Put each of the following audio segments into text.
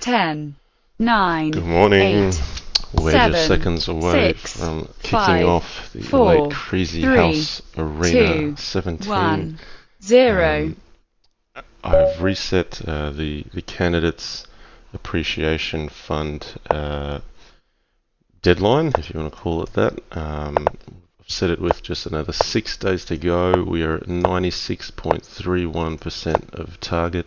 10, 9, Good morning. 8, We're 7, just seconds away 6, from kicking 5, off the 4, elite Crazyhouse 3, Arena 2, 17. 1, 0. I've reset the candidates appreciation fund deadline, if you want to call it that. I've set it with just another 6 days to go. We are at 96.31% of target.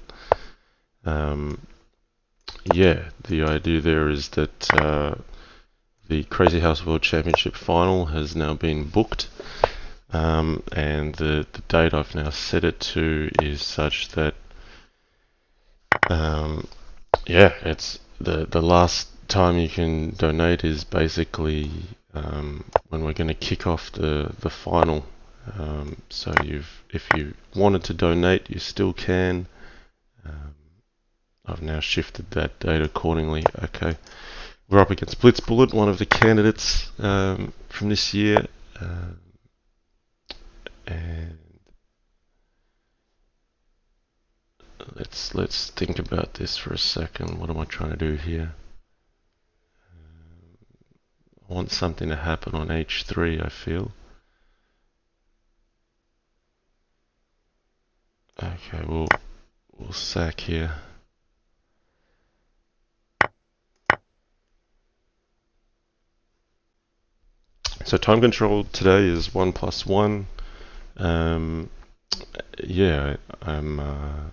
Yeah, the idea there is that the Crazyhouse World Championship Final has now been booked, and the date I've now set it to is such that, yeah, it's the last time you can donate is basically when we're going to kick off the final. So if you wanted to donate, you still can. I've now shifted that date accordingly. Okay, we're up against Blitzbullet, one of the candidates from this year, and let's think about this for a second. What am I trying to do here? I want something to happen on H3, I feel. Okay, we'll sack here. So time control today is 1+1. Yeah, I'm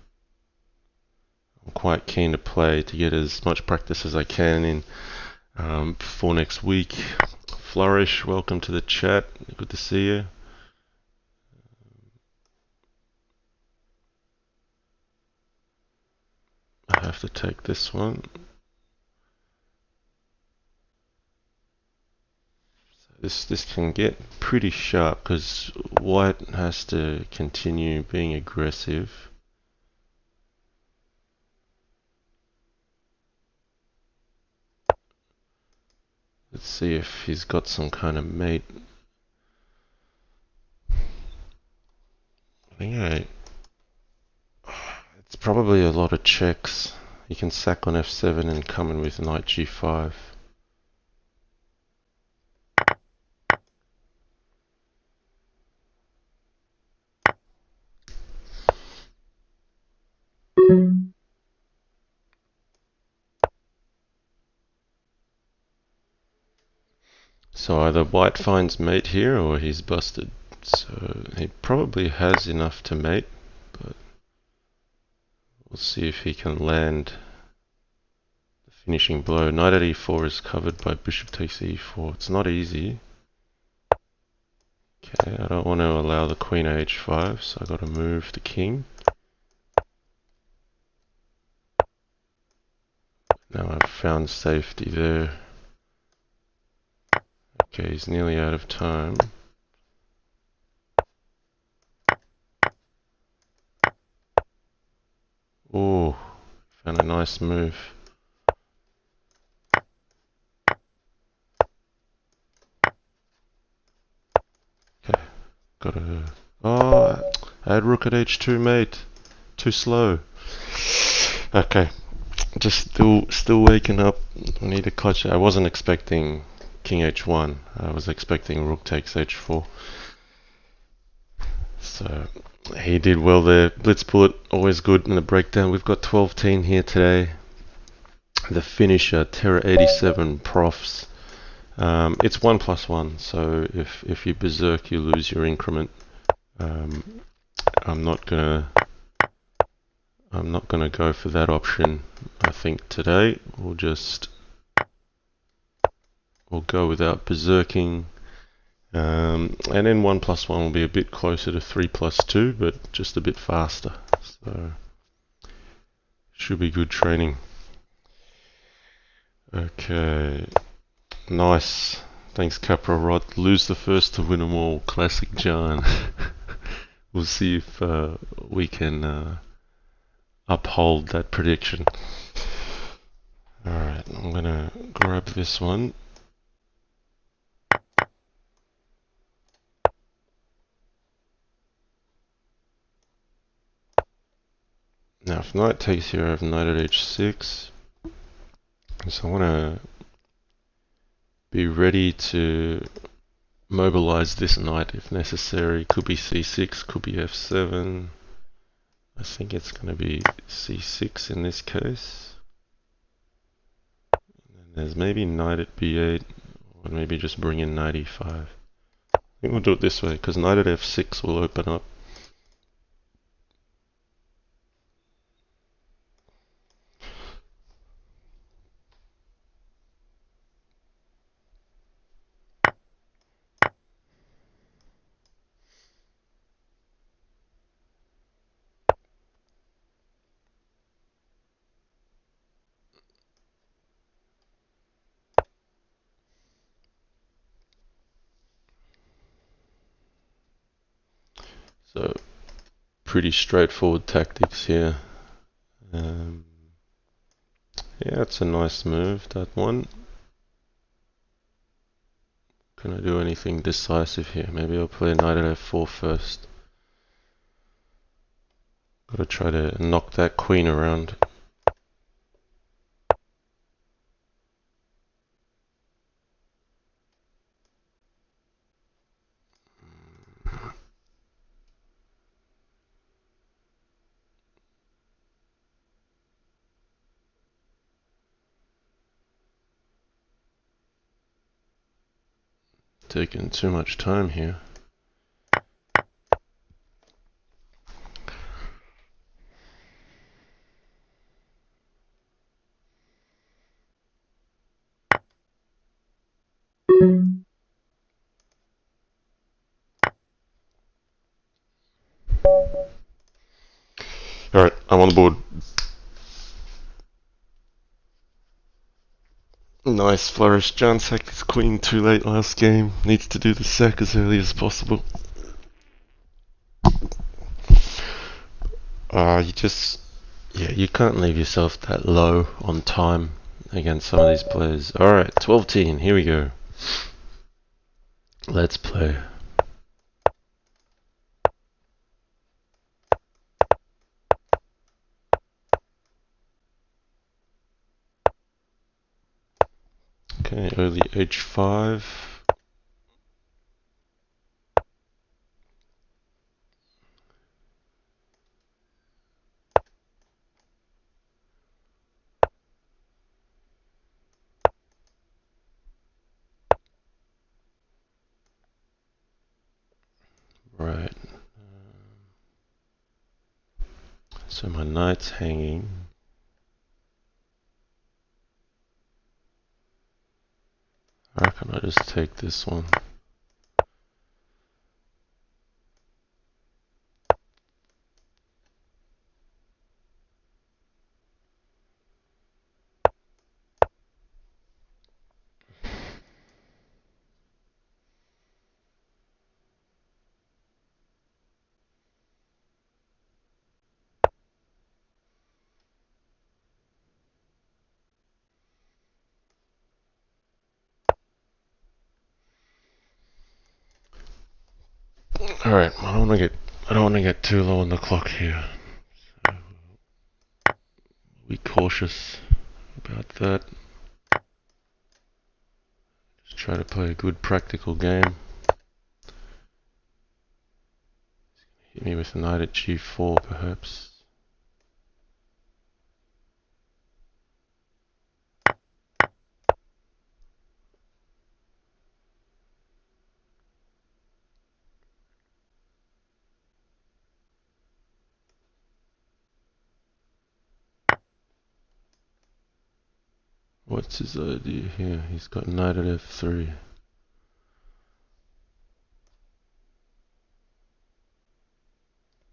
quite keen to play to get as much practice as I can in before next week. Flourish, welcome to the chat. Good to see you. I have to take this one. This can get pretty sharp because white has to continue being aggressive. Let's see if he's got some kind of mate. I think it's probably a lot of checks. You can sack on f7 and come in with knight g5. So either white finds mate here or he's busted. So he probably has enough to mate, but we'll see if he can land the finishing blow. Knight at e4 is covered by bishop takes e4. It's not easy. Okay, I don't want to allow the queen h5, so I've got to move the king. Now I've found safety there. Okay, he's nearly out of time. Oh, found a nice move. Okay, got a... Oh, I had rook at h2, mate. Too slow. Okay, just still waking up. I need to clutch it. I wasn't expecting king h1. I was expecting rook takes h4. So he did well there. Blitzbullet, always good in the breakdown. We've got 12-10 here today. The finisher, Terra87 Profs. It's 1+1, so if you berserk, you lose your increment. I'm not gonna go for that option. I think today we'll go without berserking. And then 1+1 will be a bit closer to 3+2, but just a bit faster. So should be good training. Okay, nice. Thanks, Capra Rod. Lose the first to win them all. Classic John. We'll see if we can uphold that prediction. Alright, I'm gonna grab this one. Now if knight takes here, I have knight at h6. So I want to be ready to mobilize this knight if necessary. Could be c6, could be f7. I think it's going to be c6 in this case. And there's maybe knight at b8, or maybe just bring in knight e5. I think we'll do it this way, because knight at f6 will open up. So, pretty straightforward tactics here. Yeah, it's a nice move, that one. Can I do anything decisive here? Maybe I'll play knight at f4 first. Gotta try to knock that queen around. Taking too much time here. Alright, I'm on the board. Nice flourish. John sacked his queen too late last game. Needs to do the sack as early as possible. You can't leave yourself that low on time against some of these players. Alright, 12-10, here we go. Let's play. Okay, early h5. Right. So my knight's hanging. I reckon I just take this one. Alright, I don't want to get too low on the clock here. So be cautious about that. Just try to play a good practical game. Hit me with a knight at g4 perhaps. What's his idea here? He's got knight at f3.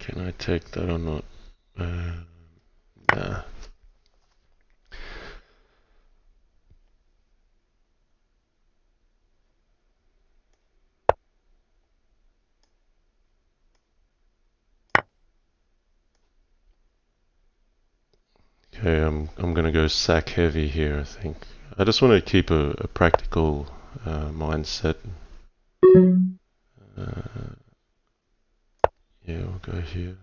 Can I take that or not? Nah. Okay, I'm gonna go sack heavy here, I think. I just want to keep a practical mindset. Yeah, we'll go here.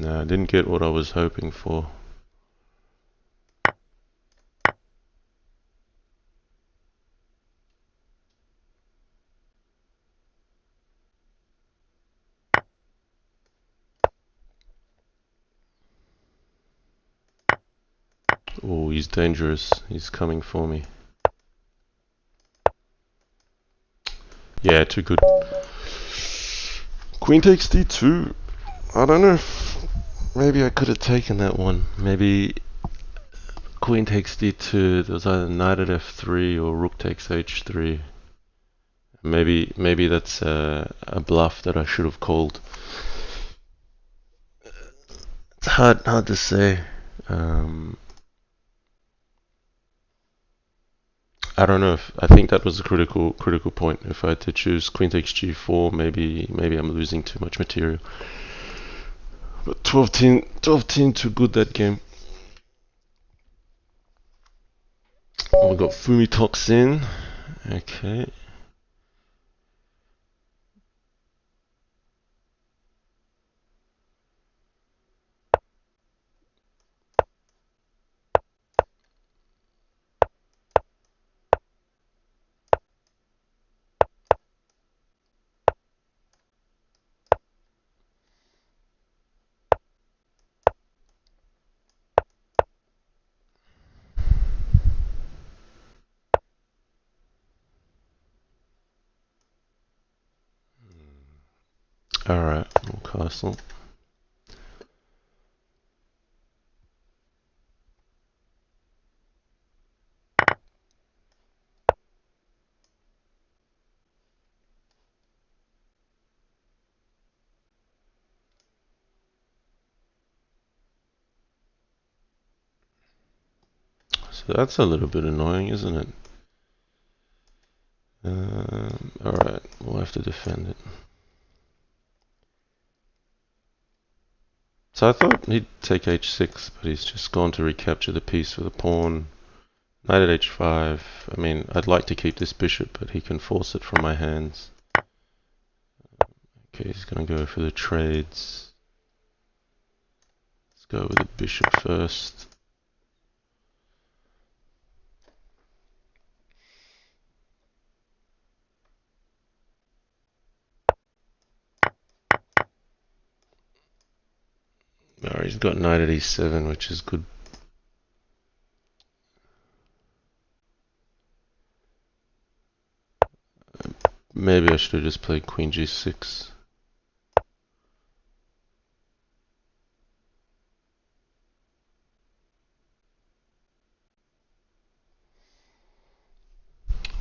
No, I didn't get what I was hoping for. Oh, he's dangerous. He's coming for me. Yeah, too good. Queen takes d2. I don't know. Maybe I could have taken that one. Maybe queen takes d2. There was either knight at f3 or rook takes h3. Maybe that's a bluff that I should have called. It's hard to say. I don't know. I think that was a critical point. If I had to choose queen takes g4, maybe I'm losing too much material. But 12-10 too good that game. Oh, we got Fumi talks in. Okay. Alright, we'll castle. So that's a little bit annoying, isn't it? Alright, we'll have to defend it. So I thought he'd take h6, but he's just gone to recapture the piece with a pawn. Knight at h5. I mean, I'd like to keep this bishop, but he can force it from my hands. Okay, he's going to go for the trades. Let's go with the bishop first. Oh, he's got knight at e7, which is good. Maybe I should have just played queen g6.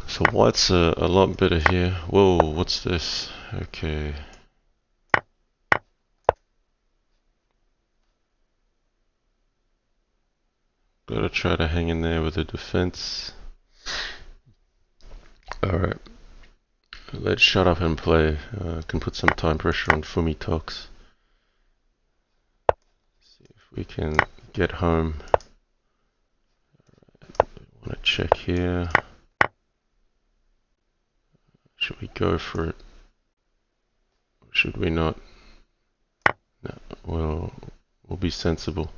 So white's a lot better here. Whoa, what's this? Okay. Gotta try to hang in there with the defense. Alright. Let's shut up and play. Can put some time pressure on Fumi Talks. See if we can get home. Want to check here. Should we go for it? Or should we not? No, we'll be sensible.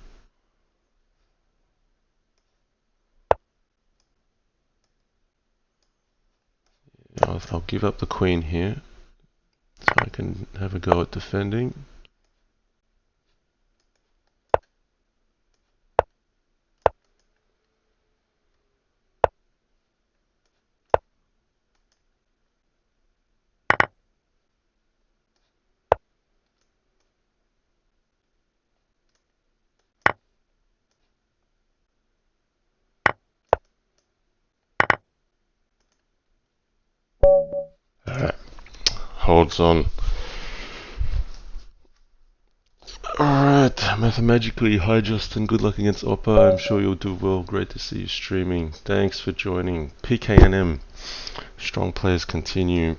I'll give up the queen here, so I can have a go at defending. Alright, holds on. Alright, mathematically, hi Justin, good luck against Oppa, I'm sure you'll do well, great to see you streaming. Thanks for joining. PKNM, strong players continue.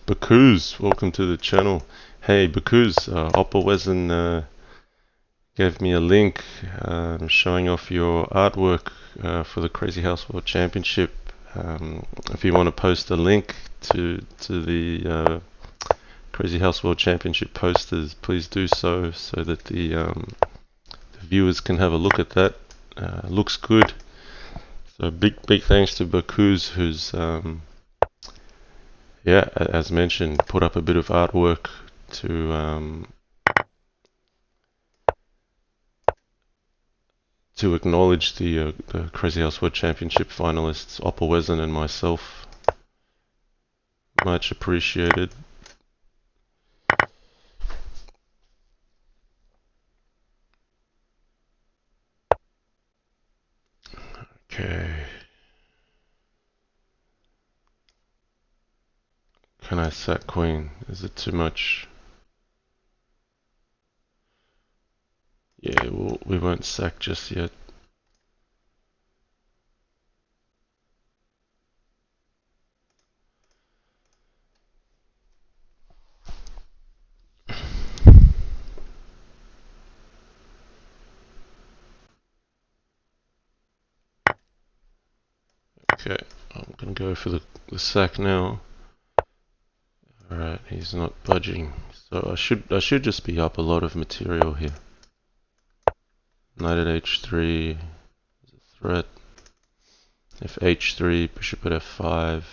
Bakuz, welcome to the channel. Hey Bakuz, Oppa Wezen gave me a link showing off your artwork for the Crazyhouse World Championship. If you want to post a link to the Crazyhouse World Championship posters, please do so that the viewers can have a look at that. Looks good. So big thanks to Bakuz, who's yeah, as mentioned, put up a bit of artwork to acknowledge the Crazyhouse World Championship finalists, Opperwezen and myself. Much appreciated. Okay. Can I sack queen? Is it too much? Yeah, we won't sack just yet. Okay, I'm gonna go for the sack now. Alright, he's not budging. So I should just be up a lot of material here. Knight at h3 is a threat. If h3, bishop at f5.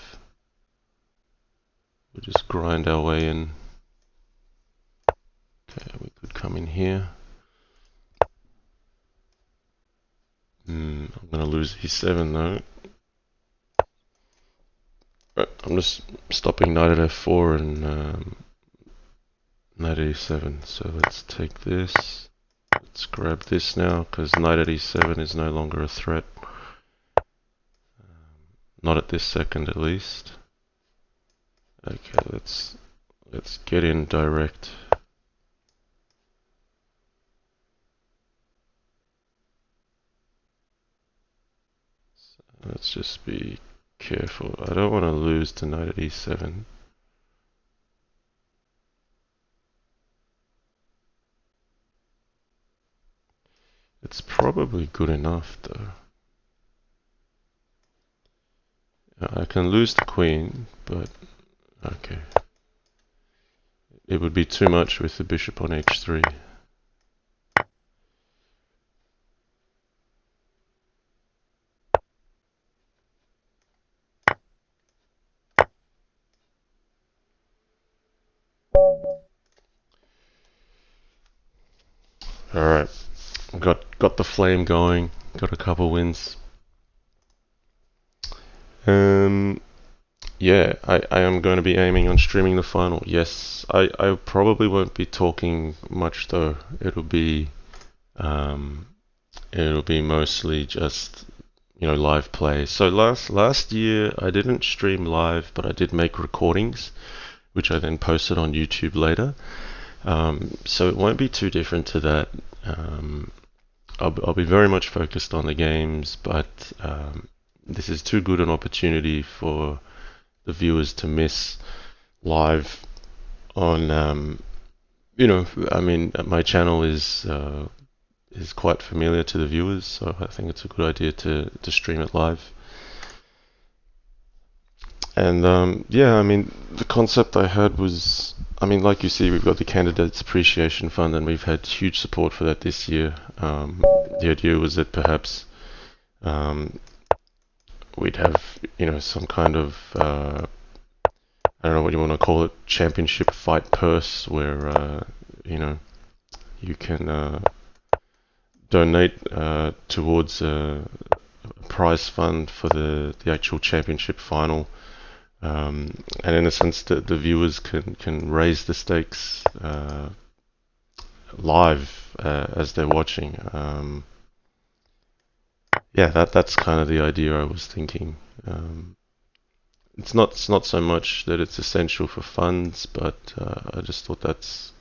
We'll just grind our way in. Okay, we could come in here. I'm gonna lose e7 though. Right, I'm just stopping knight at f4 and knight at e7. So let's take this. Let's grab this now, because knight at e7 is no longer a threat. Not at this second, at least. Okay, let's get in direct. So let's just be careful. I don't want to lose to knight at e7. It's probably good enough though. I can lose the queen, but okay. It would be too much with the bishop on h3. Alright, got the flame going, got a couple wins. Yeah, I am going to be aiming on streaming the final. Yes, I probably won't be talking much though. It'll be mostly just, you know, live play. So last year I didn't stream live, but I did make recordings, which I then posted on YouTube later. So it won't be too different to that. I'll be very much focused on the games, but this is too good an opportunity for the viewers to miss live on. You know, I mean, my channel is quite familiar to the viewers, so I think it's a good idea to stream it live. And yeah, I mean, the concept I had was, I mean, like you see, we've got the Candidates Appreciation Fund, and we've had huge support for that this year. The idea was that perhaps we'd have, you know, some kind of, I don't know what you want to call it, championship fight purse, where, you know, you can donate towards a prize fund for the actual championship final. And in a sense, the viewers can raise the stakes live as they're watching. Yeah, that's kind of the idea I was thinking. It's not so much that it's essential for funds, but I just thought that's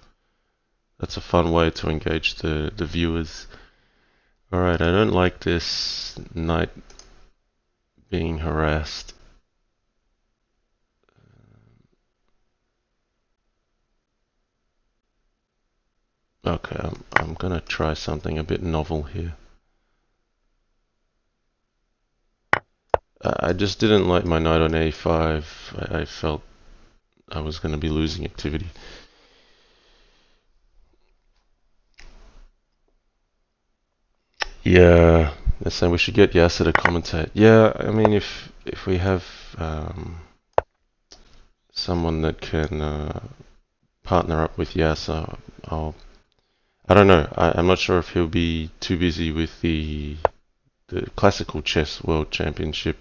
a fun way to engage the viewers. All right, I don't like this knight being harassed. Okay, I'm gonna try something a bit novel here. I just didn't like my knight on a5. I felt I was going to be losing activity. Yeah, they're saying we should get Yasser to commentate. Yeah, I mean, if we have someone that can partner up with Yasser, I don't know. I'm not sure if he'll be too busy with the classical chess world championship.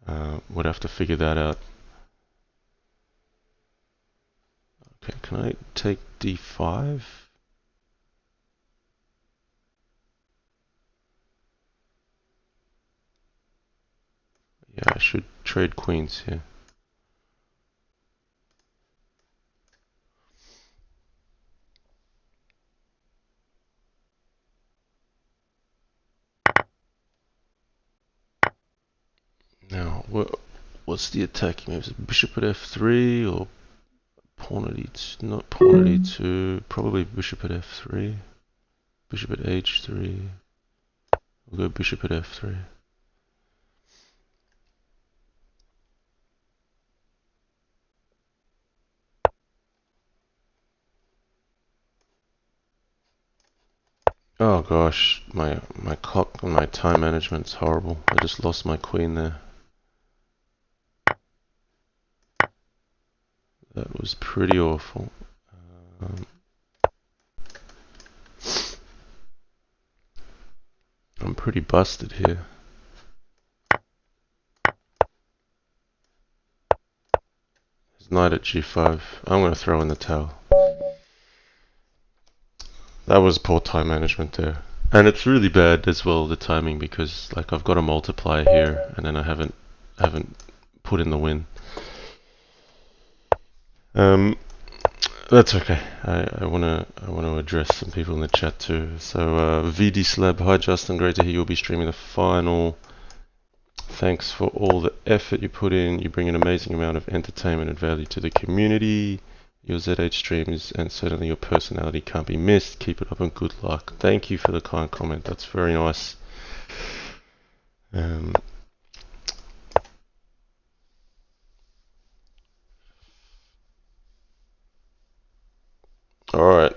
Would have to figure that out. Okay, can I take d5? Yeah, I should trade queens here. Now, what's the attacking moves? Bishop at f3 or pawn at e2? Not pawn at e2. Probably bishop at f3. Bishop at h3. We'll go bishop at f3. Oh gosh, my clock and my time management's horrible. I just lost my queen there. That was pretty awful. I'm pretty busted here. There's knight at g5. I'm going to throw in the towel. That was poor time management there. And it's really bad as well, the timing, because like I've got a multiplier here and then I haven't put in the win. That's okay. I wanna address some people in the chat too. So VD Slab, hi Justin, great to hear you'll be streaming the final. Thanks for all the effort you put in. You bring an amazing amount of entertainment and value to the community. Your ZH streams and certainly your personality can't be missed. Keep it up and good luck. Thank you for the kind comment. That's very nice. Alright.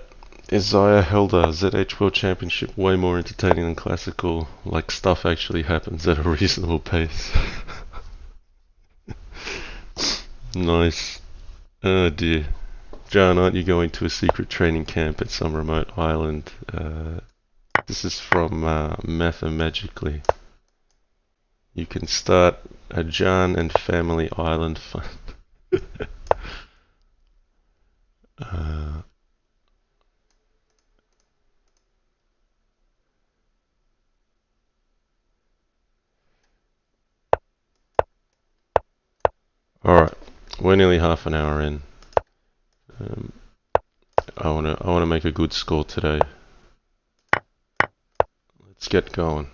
Isaiah Helder, ZH World Championship, way more entertaining than classical. Like stuff actually happens at a reasonable pace. Nice. Oh dear. John, aren't you going to a secret training camp at some remote island? This is from Mathemagically. You can start a John and Family Island fund. Alright, we're nearly half an hour in. I wanna make a good score today. Let's get going.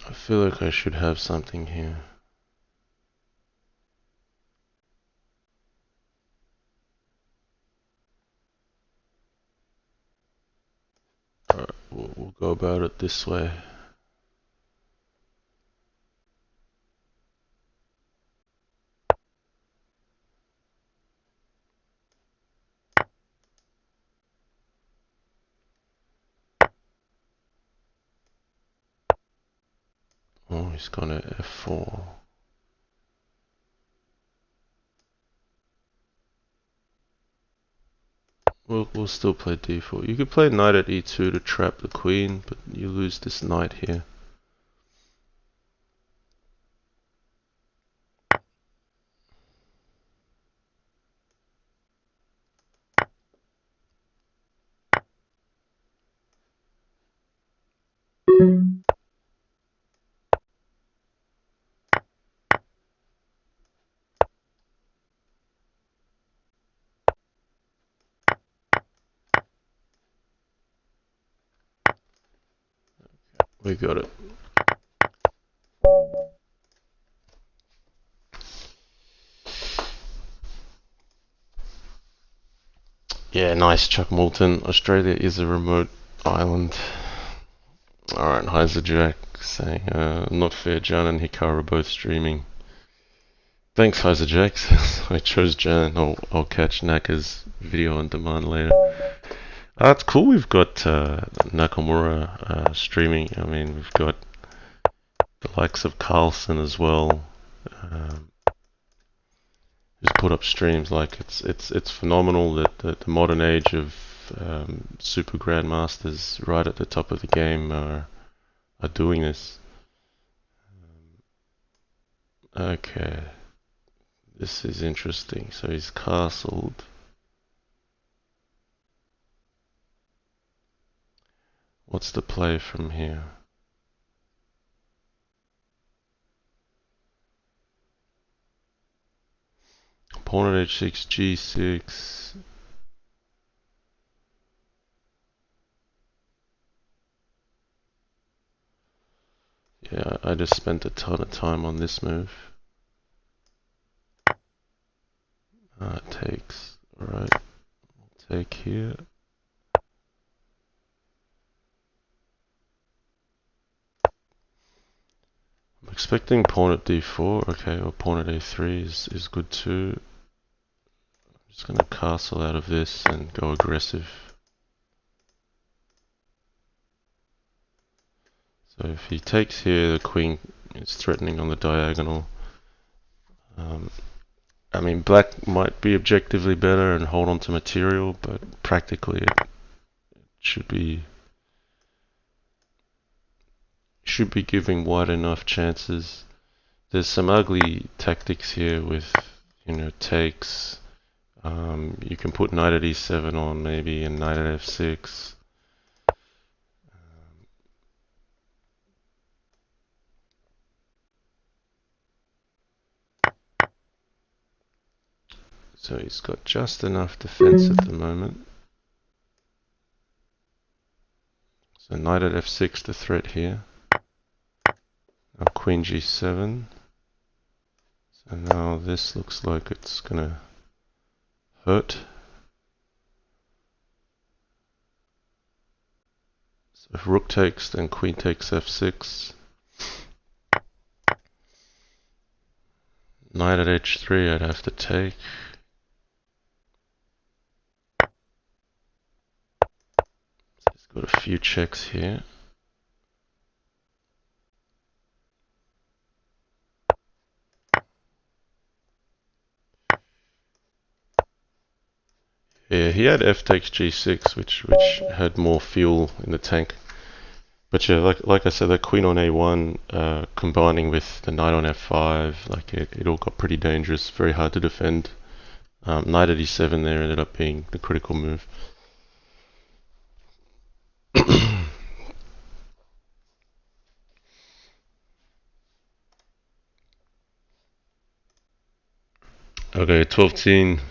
I feel like I should have something here. Alright, we'll go about it this way. Oh, he's gone to f4. We'll still play d4. You could play knight at e2 to trap the queen, but you lose this knight here. We got it. Yeah, nice, Chuck Moulton. Australia is a remote island. Alright, Heiser Jack saying, not fair, Jan and Hikaru both streaming. Thanks, Heiser Jack. I chose Jan. I'll catch Naka's video on demand later. It's cool we've got Nakamura streaming. I mean, we've got the likes of Carlson as well. Who's put up streams. Like it's phenomenal that the modern age of super grandmasters right at the top of the game are doing this. Okay, this is interesting. So he's castled. What's the play from here? Pawn at h6, g6. Yeah, I just spent a ton of time on this move. Takes. Alright. Take here. I'm expecting pawn at d4. Okay, or pawn at a3 is good too. I'm just going to castle out of this and go aggressive. So if he takes here, the queen is threatening on the diagonal. I mean, black might be objectively better and hold on to material, but practically it should be giving white enough chances. There's some ugly tactics here with, takes. You can put knight at e7 on maybe and knight at f6. So he's got just enough defense at the moment. So knight at f6 to threat here. Now queen g7. So now this looks like it's gonna hurt. So if rook takes, then queen takes f6. Knight at h3 I'd have to take. So he's got a few checks here. Yeah, he had f takes g6, which had more fuel in the tank. But yeah, like I said, that queen on a1 combining with the knight on f5, like it all got pretty dangerous, very hard to defend. Knight at e7 there ended up being the critical move. Okay, 12-10.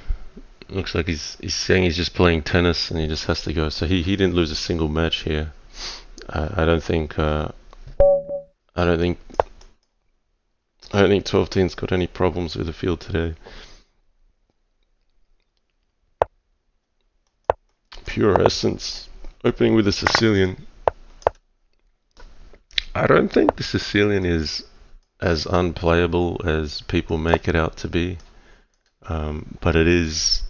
Looks like he's saying he's just playing tennis and he just has to go. So he didn't lose a single match here. I don't think 12-10's got any problems with the field today. Pure Essence opening with a Sicilian. I don't think the Sicilian is as unplayable as people make it out to be, but it is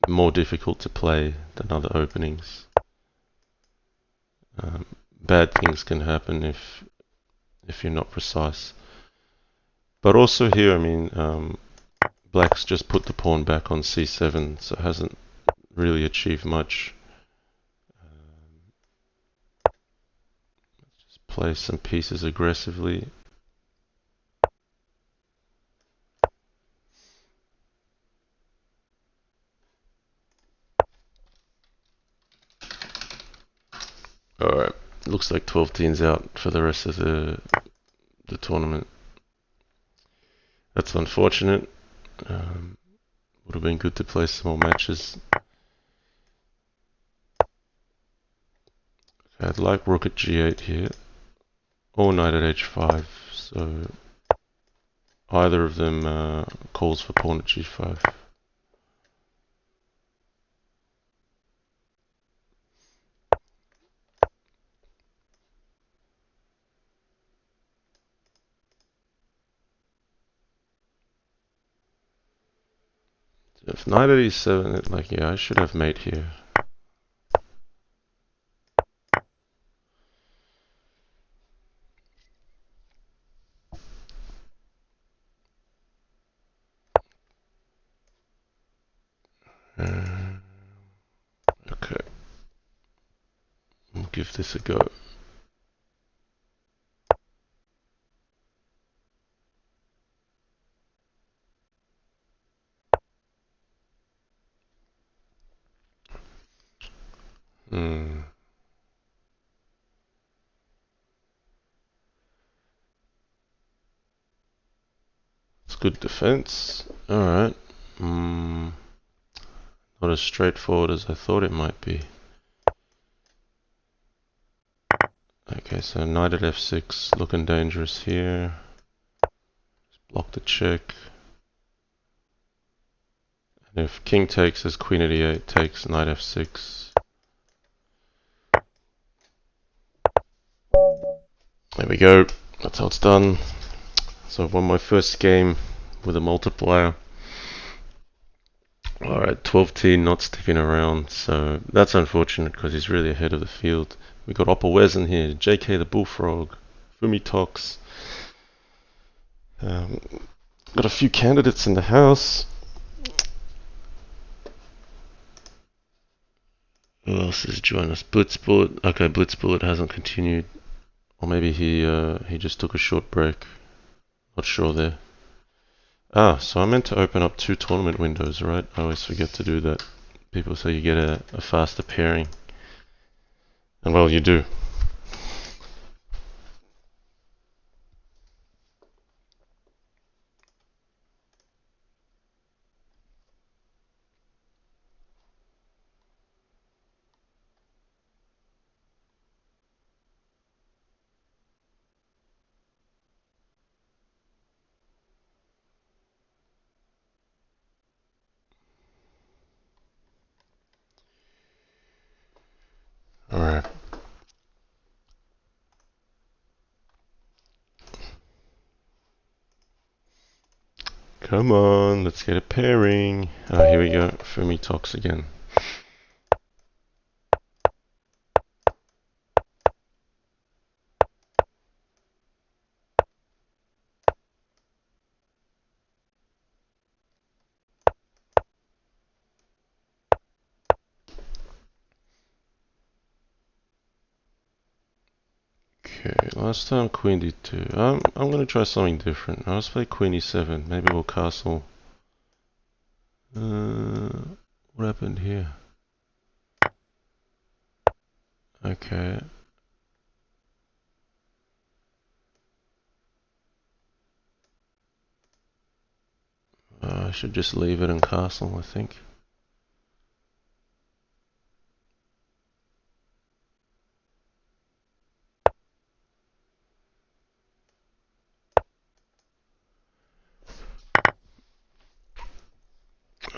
more difficult to play than other openings. Bad things can happen if you're not precise. But also here, I mean, black's just put the pawn back on c7, so it hasn't really achieved much. Let's just play some pieces aggressively. Alright, looks like 12-10's out for the rest of the tournament. That's unfortunate. Would have been good to play some more matches. I'd like rook at g8 here, or knight at h5, so either of them calls for pawn at g5. If knight at e7, like, yeah, I should have mate here. Okay, we'll give this a go. It's good defense. Alright. Not as straightforward as I thought it might be. Okay, so knight at f6, looking dangerous here. Just block the check. And if king takes, as queen at e8 takes, knight f6. There we go. That's how it's done. So I've won my first game with a multiplier. Alright, 12-10 not sticking around, so that's unfortunate because he's really ahead of the field. We got Oppa Wesen here, JK the Bullfrog, Fumitox. Got a few candidates in the house. Who else has joined us? Blitzbullet. Okay, Blitzbullet hasn't continued. Or maybe he just took a short break. Not sure there. Ah, so I meant to open up 2 tournament windows, right? I always forget to do that. People say you get a faster pairing. And well, you do. Alright. Come on, let's get a pairing. Ah, here we go. Fumitox again. Okay, last time queen d2. I'm gonna try something different. Now let's play queen e7. Maybe we'll castle. What happened here? Okay. I should just leave it and castle, I think.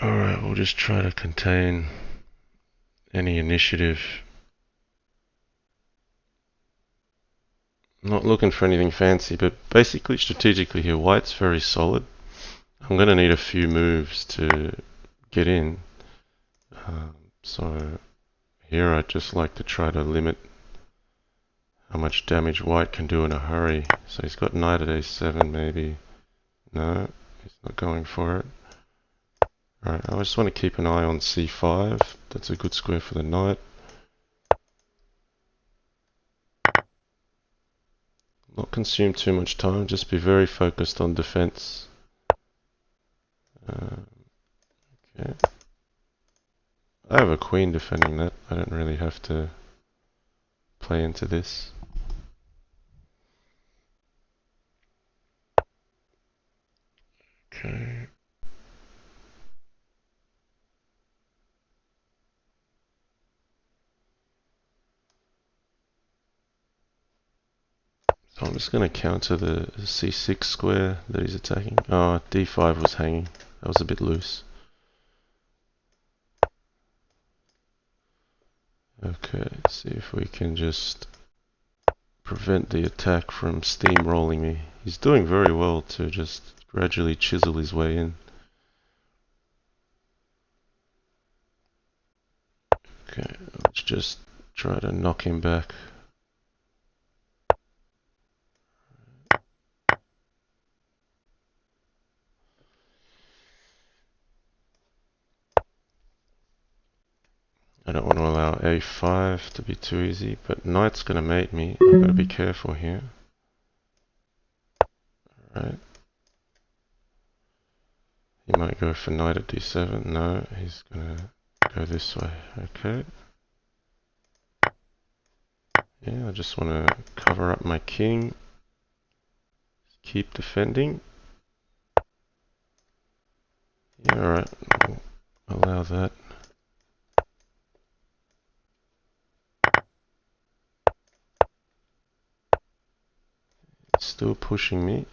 Alright, we'll just try to contain any initiative. Not looking for anything fancy, but basically strategically here, white's very solid. I'm going to need a few moves to get in. So here I'd just like to try to limit how much damage white can do in a hurry. So he's got knight at a7 maybe. No, he's not going for it. Alright, I just want to keep an eye on c5. That's a good square for the knight. Not consume too much time, just be very focused on defense. Okay. I have a queen defending that. I don't really have to play into this. Okay. I'm just going to counter the c6 square that he's attacking. Oh, d5 was hanging. That was a bit loose. Okay, see if we can just prevent the attack from steamrolling me. He's doing very well to just gradually chisel his way in. Okay, let's just try to knock him back. I don't want to allow a5 to be too easy, but knight's going to mate me. I've got to be careful here. Alright. He might go for knight at d7. No, he's going to go this way. Okay. Yeah, I just want to cover up my king. Keep defending. Yeah, alright. We'll allow that. It's still pushing me.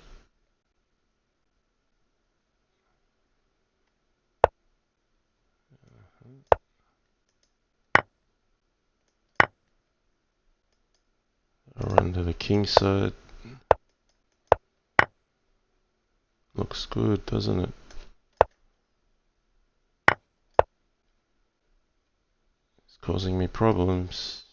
I'll run to the king side. Looks good, doesn't it? It's causing me problems.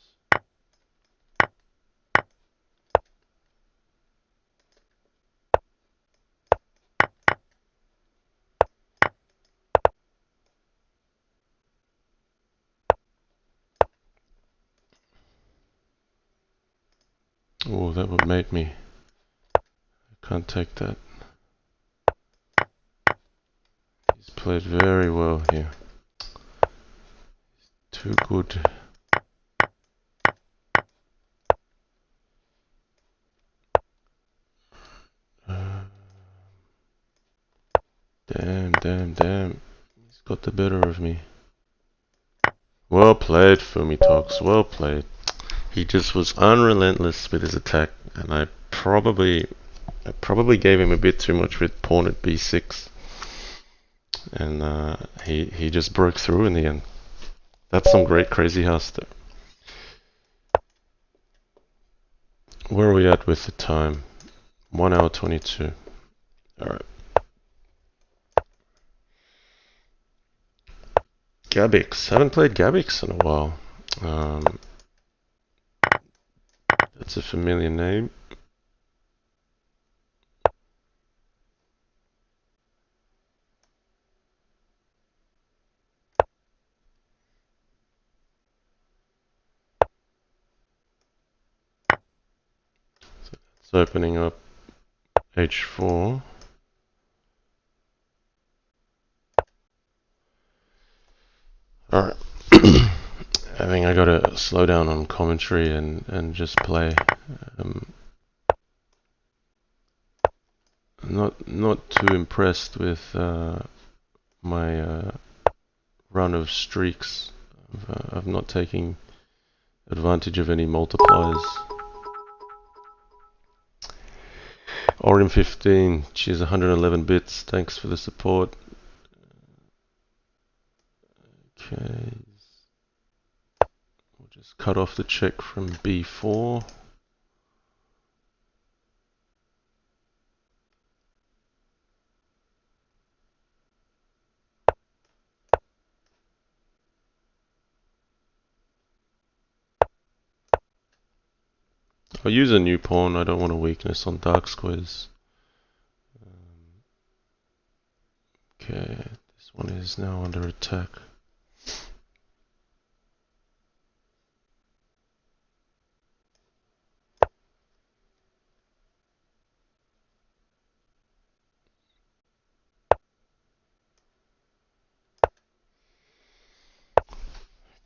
Oh, that would mate me. I can't take that. He's played very well here. Too good. Damn. He's got the better of me. Well played, Fumitox. Well played. He just was unrelentless with his attack, and I probably gave him a bit too much with pawn at b6, and he just broke through in the end. That's some great crazy house there. Where are we at with the time? 1 hour 22. Alright. Gabix. Haven't played Gabix in a while. That's a familiar name. It's opening up h4. Alright. I think I gotta slow down on commentary and just play. Not too impressed with my run of streaks of not taking advantage of any multipliers. Orim 15, cheers, 111 bits. Thanks for the support. Okay. We'll just cut off the check from b4. I'll use a new pawn. I don't want a weakness on dark squares. Okay, this one is now under attack.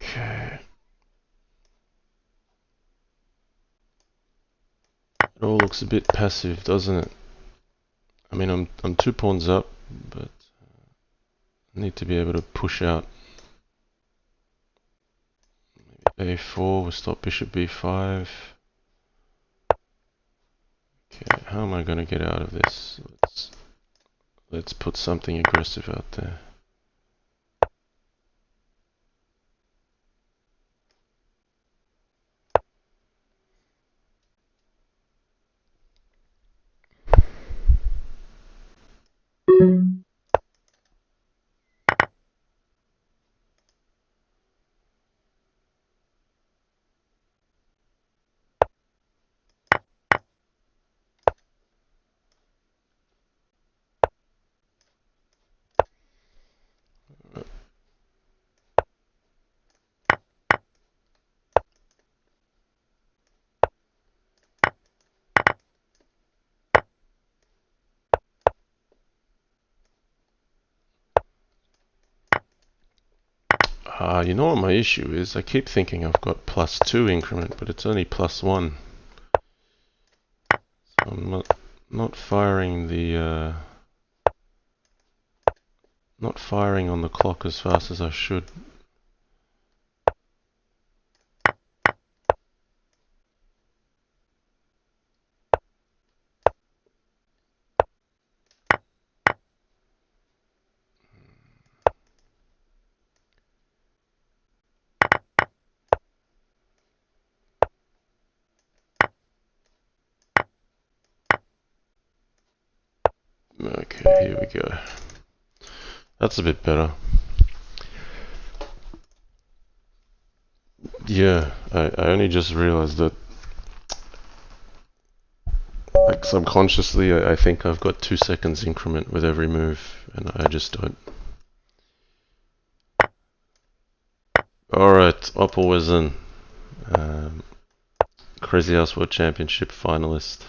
Okay. It all looks a bit passive, doesn't it? I mean, I'm 2 pawns up, but I need to be able to push out. Maybe a4 will stop bishop b5. how am I going to get out of this? Let's put something aggressive out there. You know what my issue is? I keep thinking I've got +2 increment, but it's only +1. So I'm not firing the not firing on the clock as fast as I should. Okay, here we go. That's a bit better. Yeah, I only just realized that, like, subconsciously I think I've got 2 seconds increment with every move, and I just don't. Alright, Opelwizen, Crazyhouse World Championship finalist.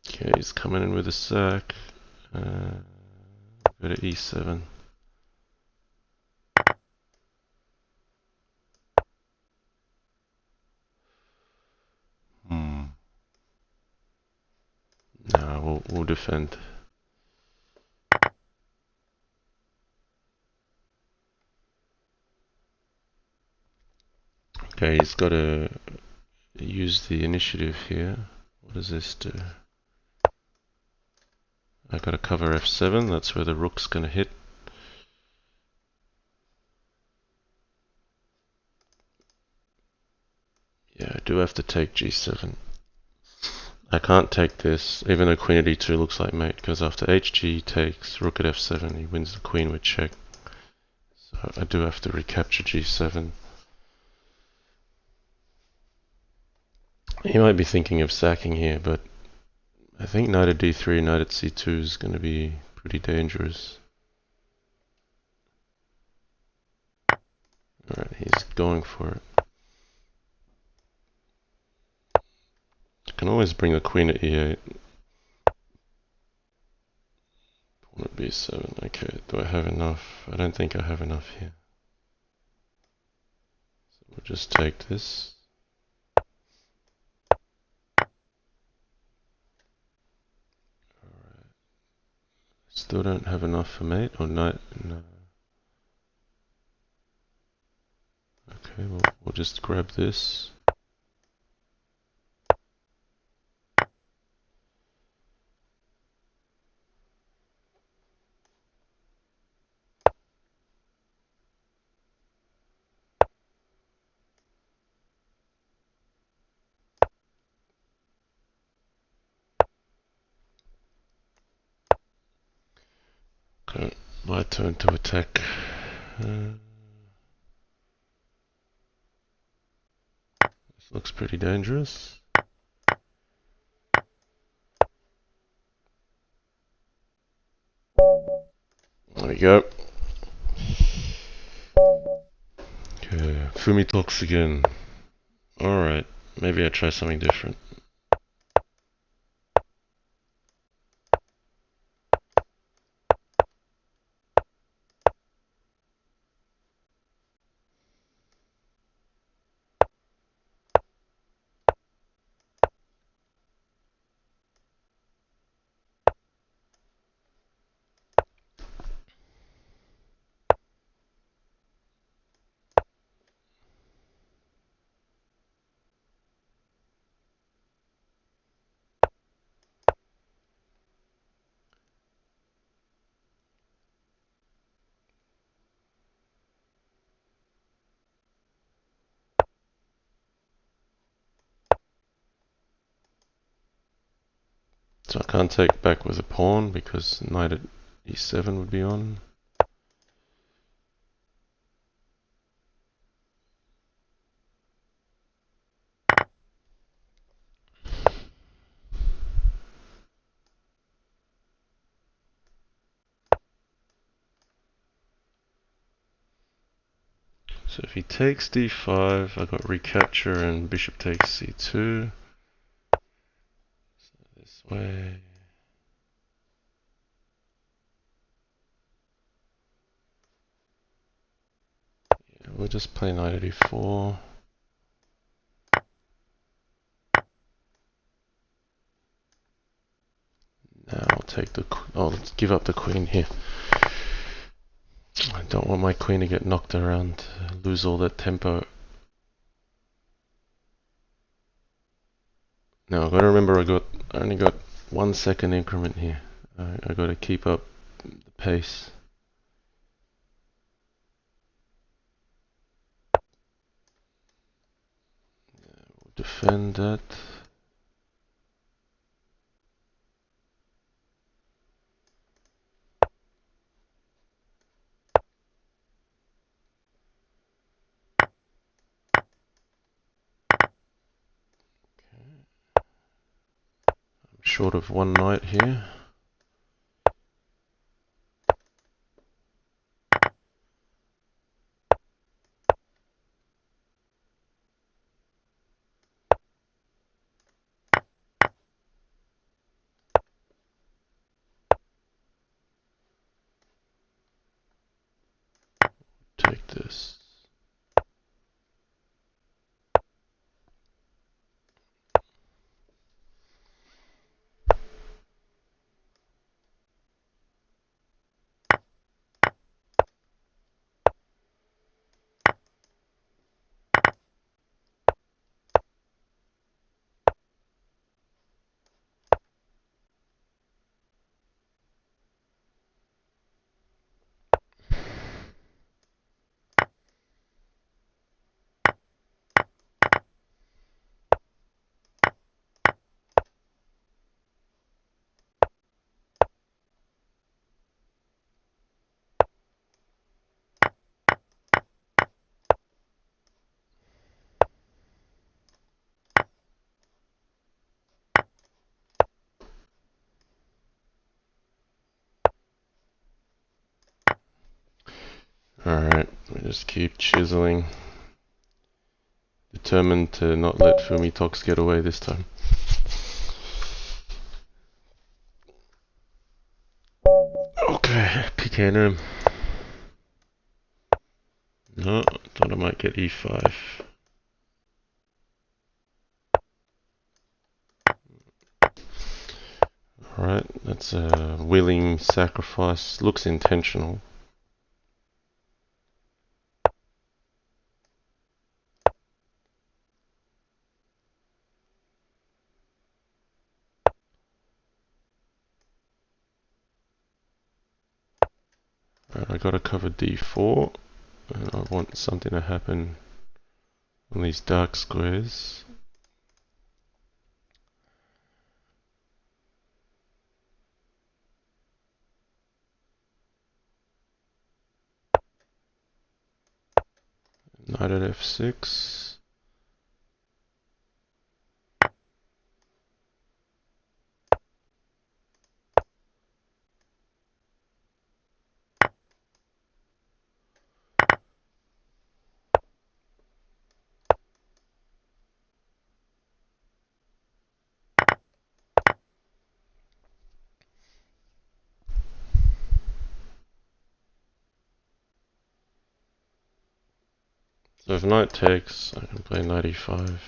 Okay, he's coming in with a sack. Go to E7. No, we'll defend. Okay, he's got to use the initiative here. What does this do? I got to cover F7. That's where the rook's going to hit. Yeah, I do have to take G7. I can't take this, even though queen at E2 looks like mate, because after HG takes rook at F7, he wins the queen with check. So I do have to recapture G7. He might be thinking of sacking here, but I think knight at D3, knight at C2 is going to be pretty dangerous. Alright, he's going for it. I can always bring the queen at E8. Pawn at B7. Okay, do I have enough? I don't think I have enough here. So we'll just take this. Alright. Still don't have enough for mate or knight. No. Okay, we'll just grab this. Okay, my turn to attack. This looks pretty dangerous. There we go. Okay, Fumi talks again. Alright, maybe I try something different. So I can't take back with a pawn because knight at e7 would be on. So if he takes d5, I got recapture and bishop takes c2. So this way. Yeah, we'll just play knight at e4. Now I'll take the. I'll give up the queen here. I don't want my queen to get knocked around, lose all that tempo. Now I've got to remember I only got 1 second increment here. I got to keep up the pace. We'll defend that. I'm short of 1 knight here. Take this. Alright, we just keep chiseling. Determined to not let Fumi Tox get away this time. Okay, picking him. No, thought I might get e5. Alright, that's a willing sacrifice. Looks intentional. Alright, I gotta cover d4. And I want something to happen on these dark squares. Knight at f6. So if knight takes, I can play knight e5.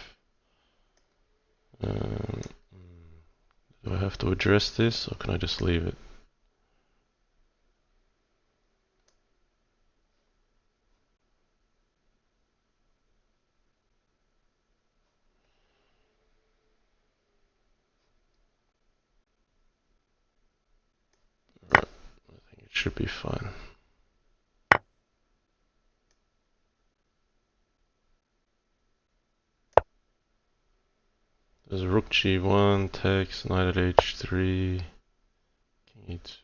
Do I have to address this, or can I just leave it? Right, I think it should be fine. There's rook g1, takes, knight at h3, king e2.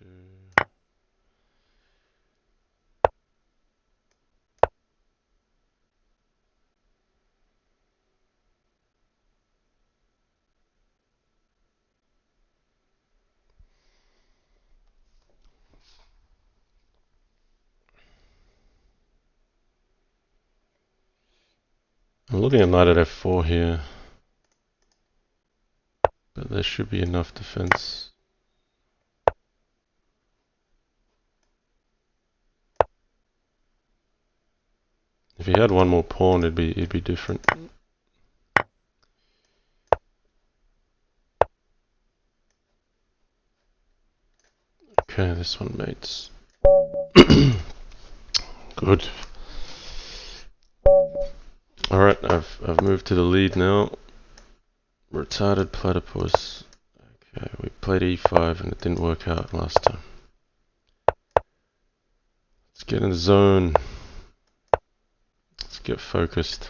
I'm looking at knight at f4 here, but there should be enough defense. If he had one more pawn, it'd be different. Okay, this one mates. Good. Alright, I've moved to the lead now. Retarded platypus. Okay, we played e5 and it didn't work out last time. Let's get in the zone. Let's get focused.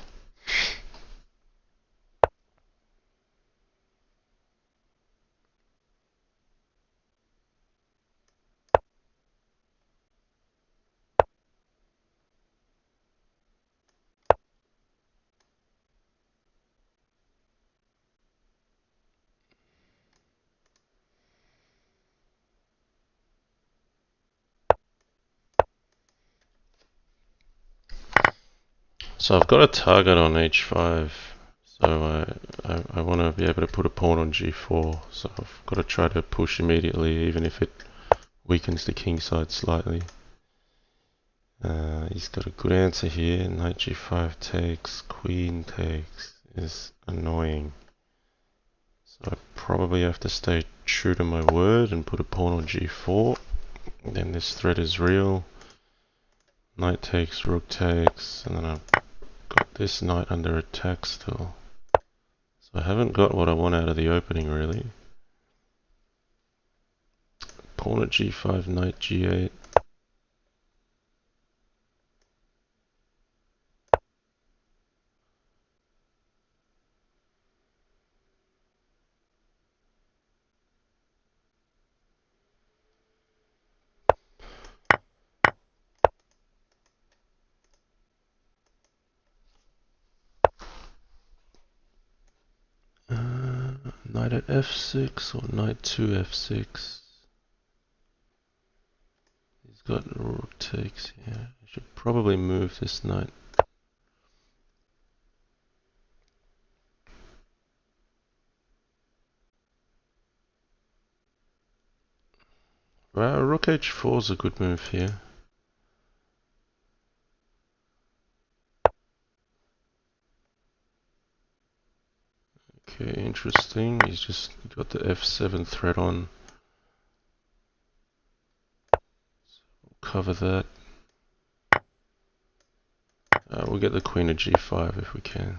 So I've got a target on h5, so I want to be able to put a pawn on g4, so I've got to try to push immediately, even if it weakens the king side slightly. He's got a good answer here. Knight g5 takes, queen takes is annoying. So I probably have to stay true to my word and put a pawn on g4. Then this threat is real. Knight takes, rook takes, and then I've got this knight under attack still. So I haven't got what I want out of the opening really. Pawn at g5, knight g8. Knight at f6 or knight to f6. He's got rook takes here. I should probably move this knight. Well, rook h4 is a good move here. Okay, interesting. He's just got the f7 threat on. So we'll cover that. We'll get the queen at g5 if we can.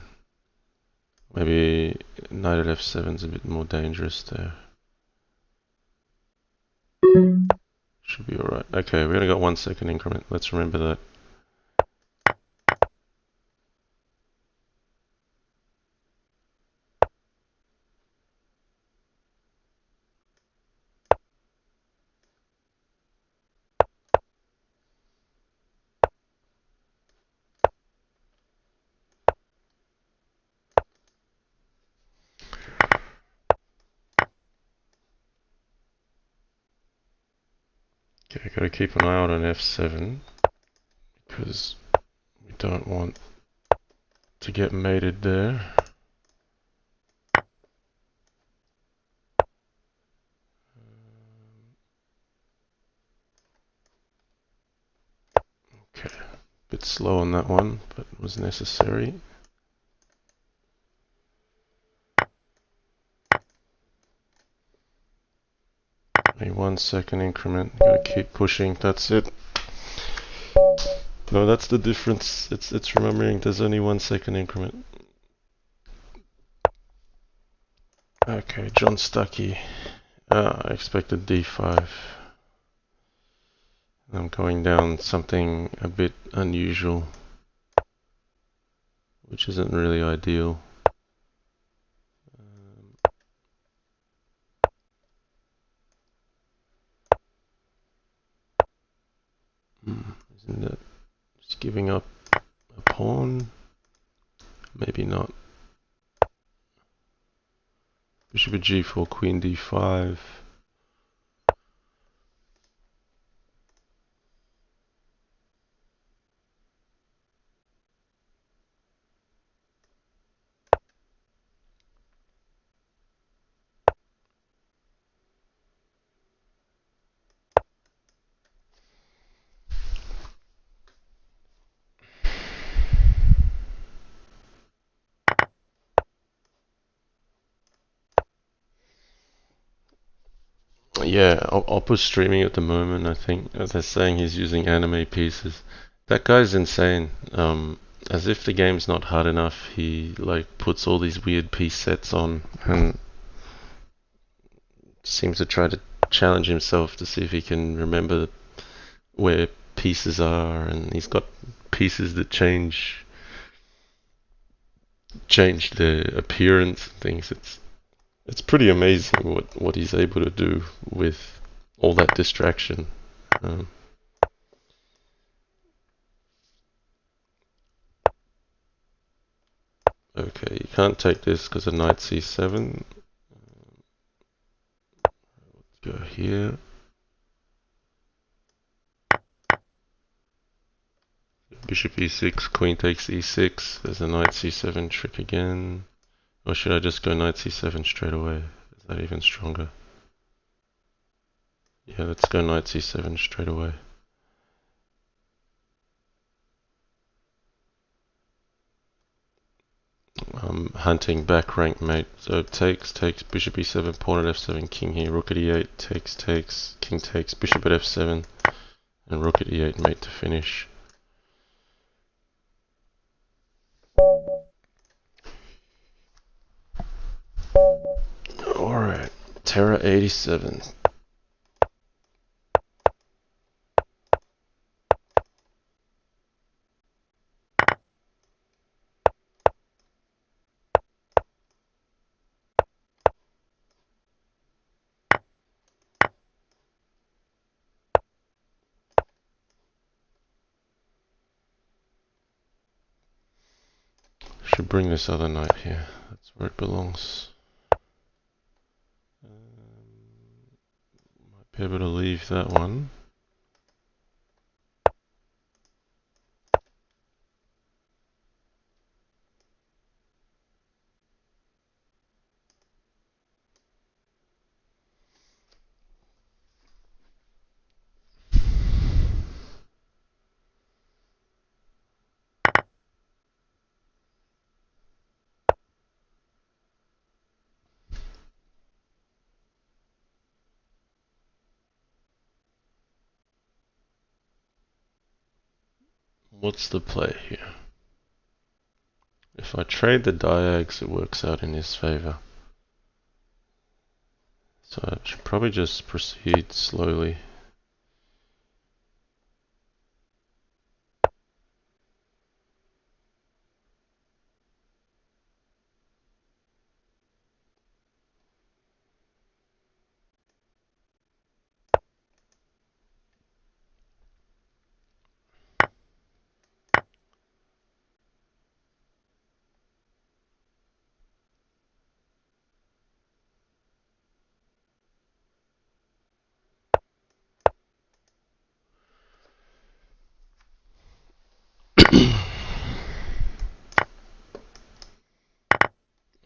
Maybe knight at f7 is a bit more dangerous there. Should be alright. Okay, we only got 1 second increment. Let's remember that. Okay, gotta keep an eye out on f7 because we don't want to get mated there. Okay, bit slow on that one, but it was necessary. A 1 second increment, gotta keep pushing, that's it. No, that's the difference. It's remembering there's only 1 second increment. Okay, John Stuckey. I expected d5. I'm going down something a bit unusual, which isn't really ideal. giving up a pawn? Maybe not. Bishop at g4, queen d5. Yeah, Oppa's streaming at the moment, I think. They're saying he's using anime pieces. That guy's insane. As if the game's not hard enough, he like puts all these weird piece sets on and seems to try to challenge himself to see if he can remember where pieces are, and he's got pieces that change their appearance and things. It's pretty amazing what he's able to do with all that distraction. Okay, you can't take this because of knight c7. Let's go here. Bishop e6, queen takes e6. There's a knight c7 trick again. Or should I just go knight c7 straight away? Is that even stronger? Yeah, let's go knight c7 straight away. I'm hunting back rank mate. So takes, bishop e7, pawn at f7, king here, rook at e8, takes, king takes, bishop at f7, and rook at e8 mate to finish. Alright, Terra 87. Should bring this other knight here. That's where it belongs. Might be able to leave that one. What's the play here? If I trade the diags, it works out in his favor. So I should probably just proceed slowly.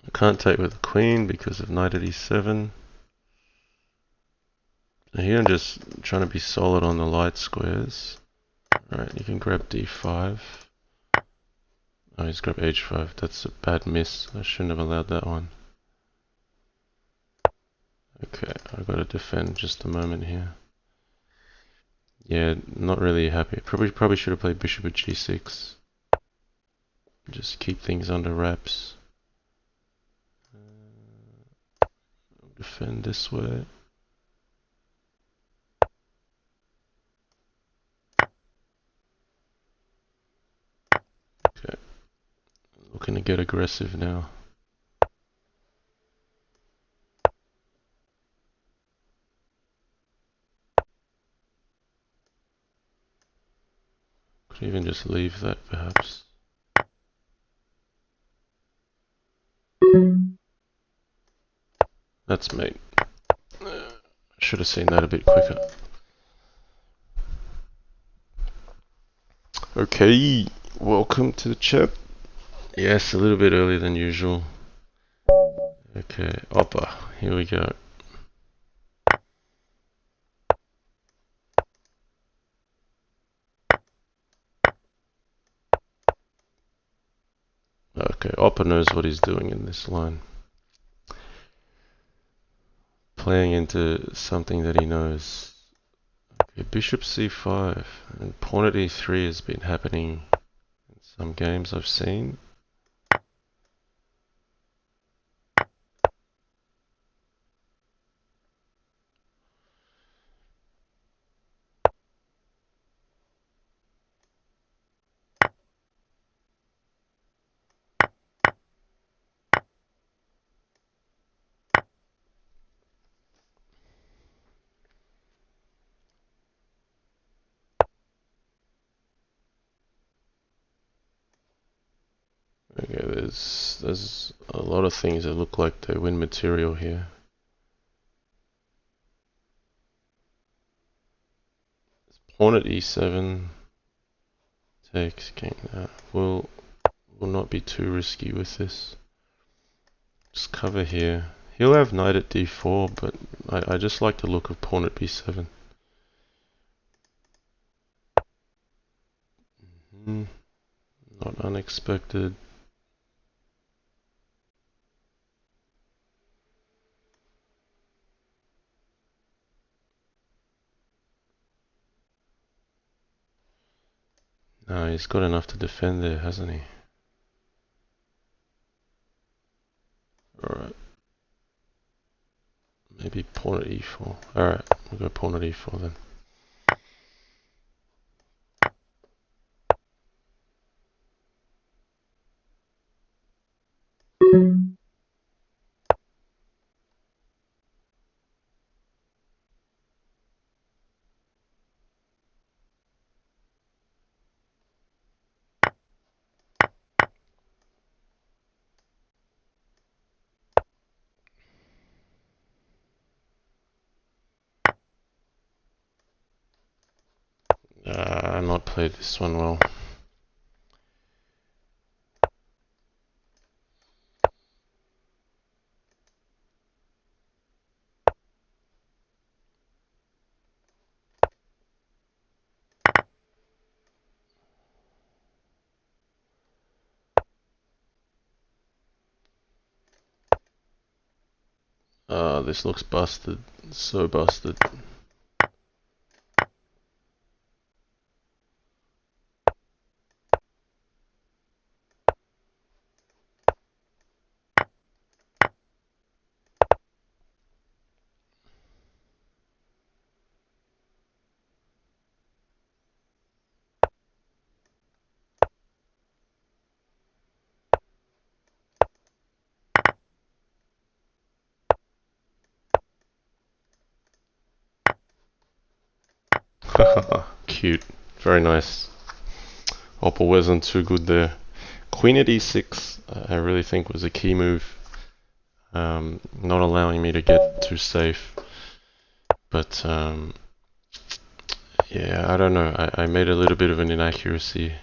I can't take with the queen because of knight at e7. Here I'm just trying to be solid on the light squares. Alright, you can grab d5. Oh, he's grabbed h5. That's a bad miss. I shouldn't have allowed that one. Okay, I've got to defend just a moment here. Yeah, not really happy. Probably should have played bishop at g6. Just keep things under wraps. Defend this way. Okay, looking to get aggressive now. Could Could even just leave that perhaps. That's mate. I should have seen that a bit quicker. Okay, welcome to the chat. Yes, a little bit earlier than usual. Okay, Oppa, here we go. Okay, Oppa knows what he's doing in this line. Playing into something that he knows. Okay, Bishop c5 and Pawn at e3 has been happening in some games I've seen. Okay, there's a lot of things that look like they win material here. Pawn at e7 takes king. Will not be too risky with this. Just cover here. He'll have knight at d4, but I just like the look of pawn at b7. Not unexpected. No, he's got enough to defend there, hasn't he? Alright. Maybe pawn at e4. Alright, we'll go pawn at e4 then. Not played this one well. This looks busted. So busted. Cute. Very nice. Oppa wasn't too good there. Queen at e6, I really think was a key move. Not allowing me to get too safe. But, yeah, I don't know. I made a little bit of an inaccuracy.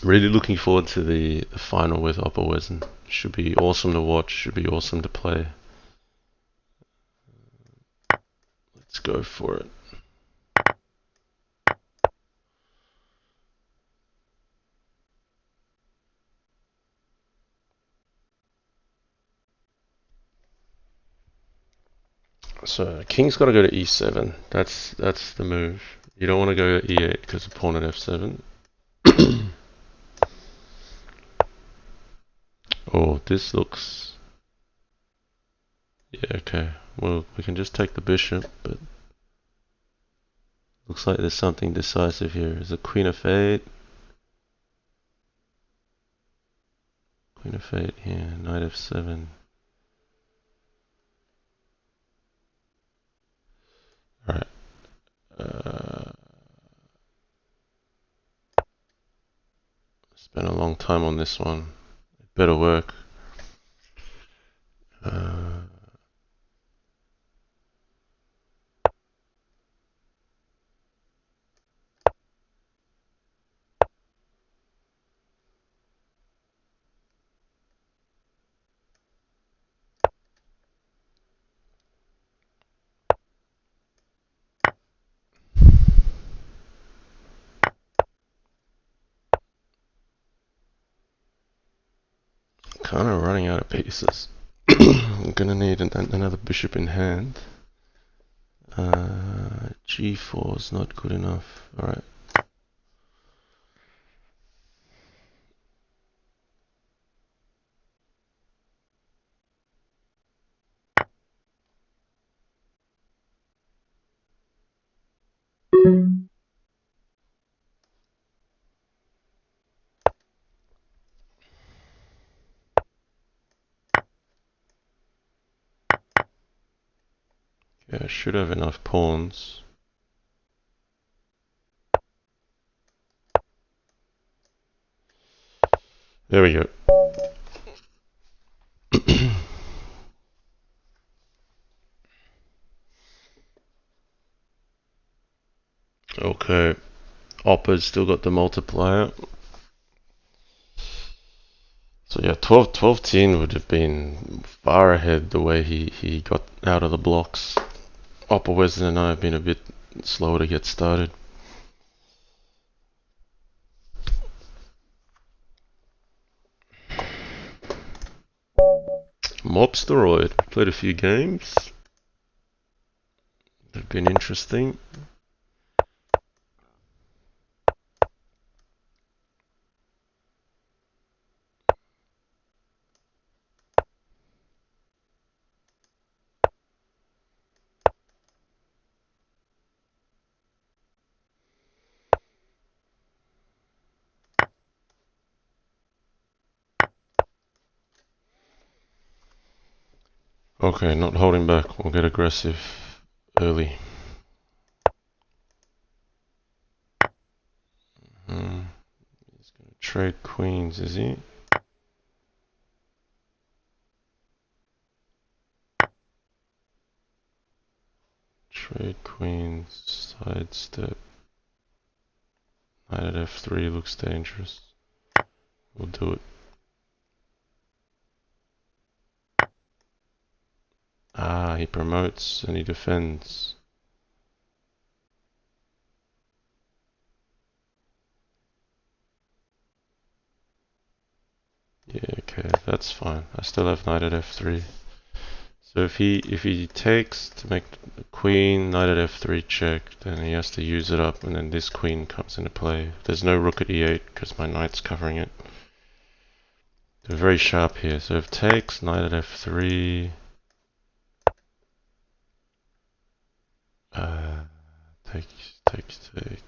Really looking forward to the final with Oppa Wesen. Should be awesome to watch, should be awesome to play. Let's go for it. So king's got to go to e7. That's the move. You don't want to go to e8 because of pawn at f7. Oh, this looks... Yeah, okay. Well, we can just take the bishop, but... Looks like there's something decisive here. Is it queen f8? Queen f8 here, knight f7. Alright. Spent a long time on this one. It better work. Kind of running out of pieces. I'm gonna need another bishop in hand. G4 is not good enough. Alright. Yeah, I should have enough pawns. There we go. Okay. Oppa's still got the multiplier. So yeah, 12-10 would have been far ahead the way he got out of the blocks. Oppa, Weston and I have been a bit slower to get started. Mobsteroid. Played a few games. They've been interesting. Okay, not holding back. We'll get aggressive early. He's going to trade queens, is he? Trade queens, sidestep. Knight at f3 looks dangerous. We'll do it. Ah, he promotes and he defends. Yeah, okay, that's fine. I still have knight at f3. So if he takes to make the queen, knight at f3 check, then he has to use it up, and then this queen comes into play. There's no rook at e8 because my knight's covering it. They're very sharp here. So if takes, knight at f3. Take.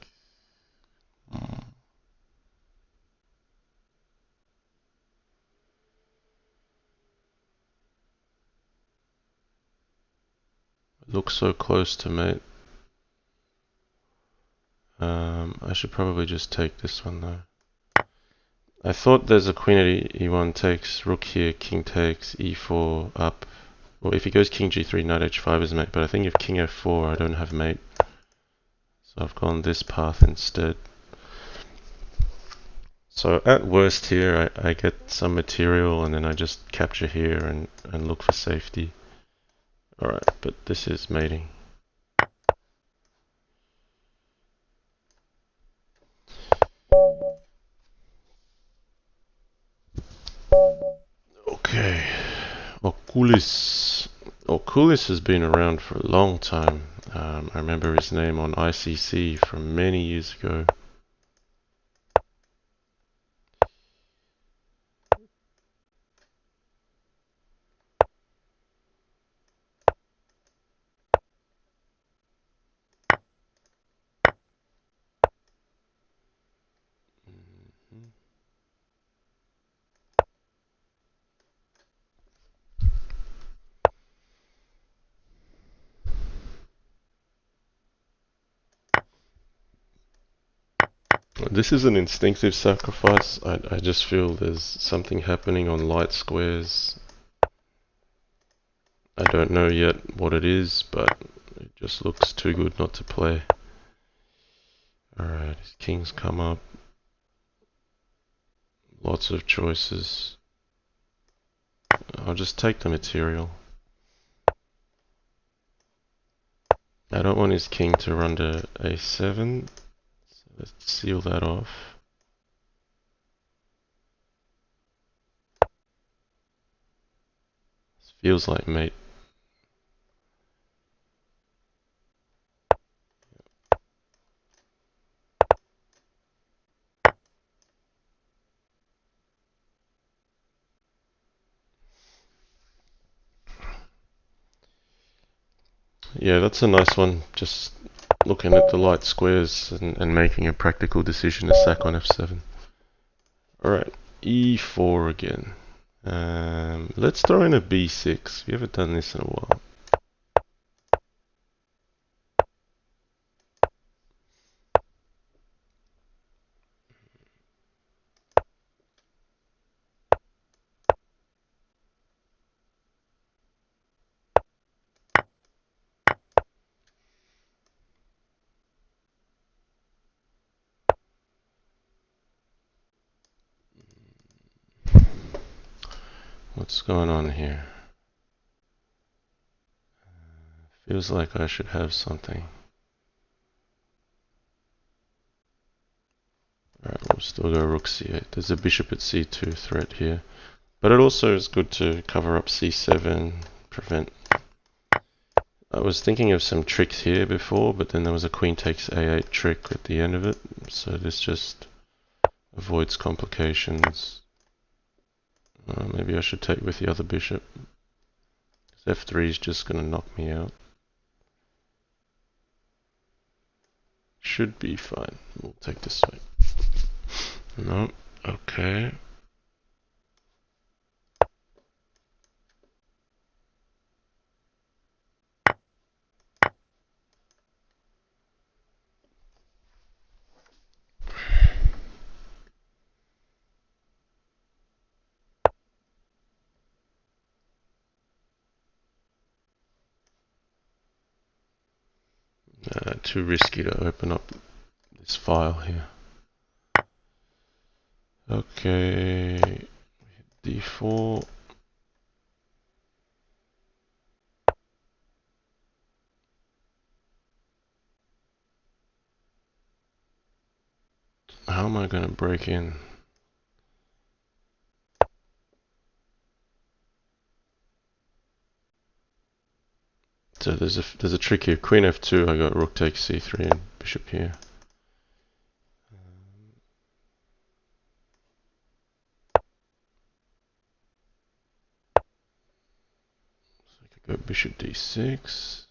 Looks so close to mate. I should probably just take this one though. I thought there's a queen at e1 takes, rook here, king takes, e4 up. Well, if he goes king g3, knight h5 is mate, but I think if king f4 I don't have mate. So I've gone this path instead. So at worst here I get some material and then I just capture here and look for safety. Alright, but this is mating. Okay, Oculis. Oculis has been around for a long time. I remember his name on ICC from many years ago. This is an instinctive sacrifice. I just feel there's something happening on light squares. I don't know yet what it is, but it just looks too good not to play. Alright, his kings come up. Lots of choices. I'll just take the material. I don't want his king to run to a7, so let's seal that off. This feels like mate. Yeah, that's a nice one. Just looking at the light squares and making a practical decision to sack on f7. Alright, e4 again. Let's throw in a b6. We haven't done this in a while. What's going on here? Feels like I should have something. Alright, we'll still go rook c8. There's a bishop at c2 threat here. But it also is good to cover up c7, prevent... I was thinking of some tricks here before, but then there was a queen takes a8 trick at the end of it. So this just avoids complications. Maybe I should take with the other bishop. f3 is just going to knock me out. Should be fine. We'll take this way. No, okay. Too risky to open up this file here. Okay, d4. How am I going to break in? So there's a trick here. Queen f2. I got rook takes c3 and bishop here. So I could go bishop d6.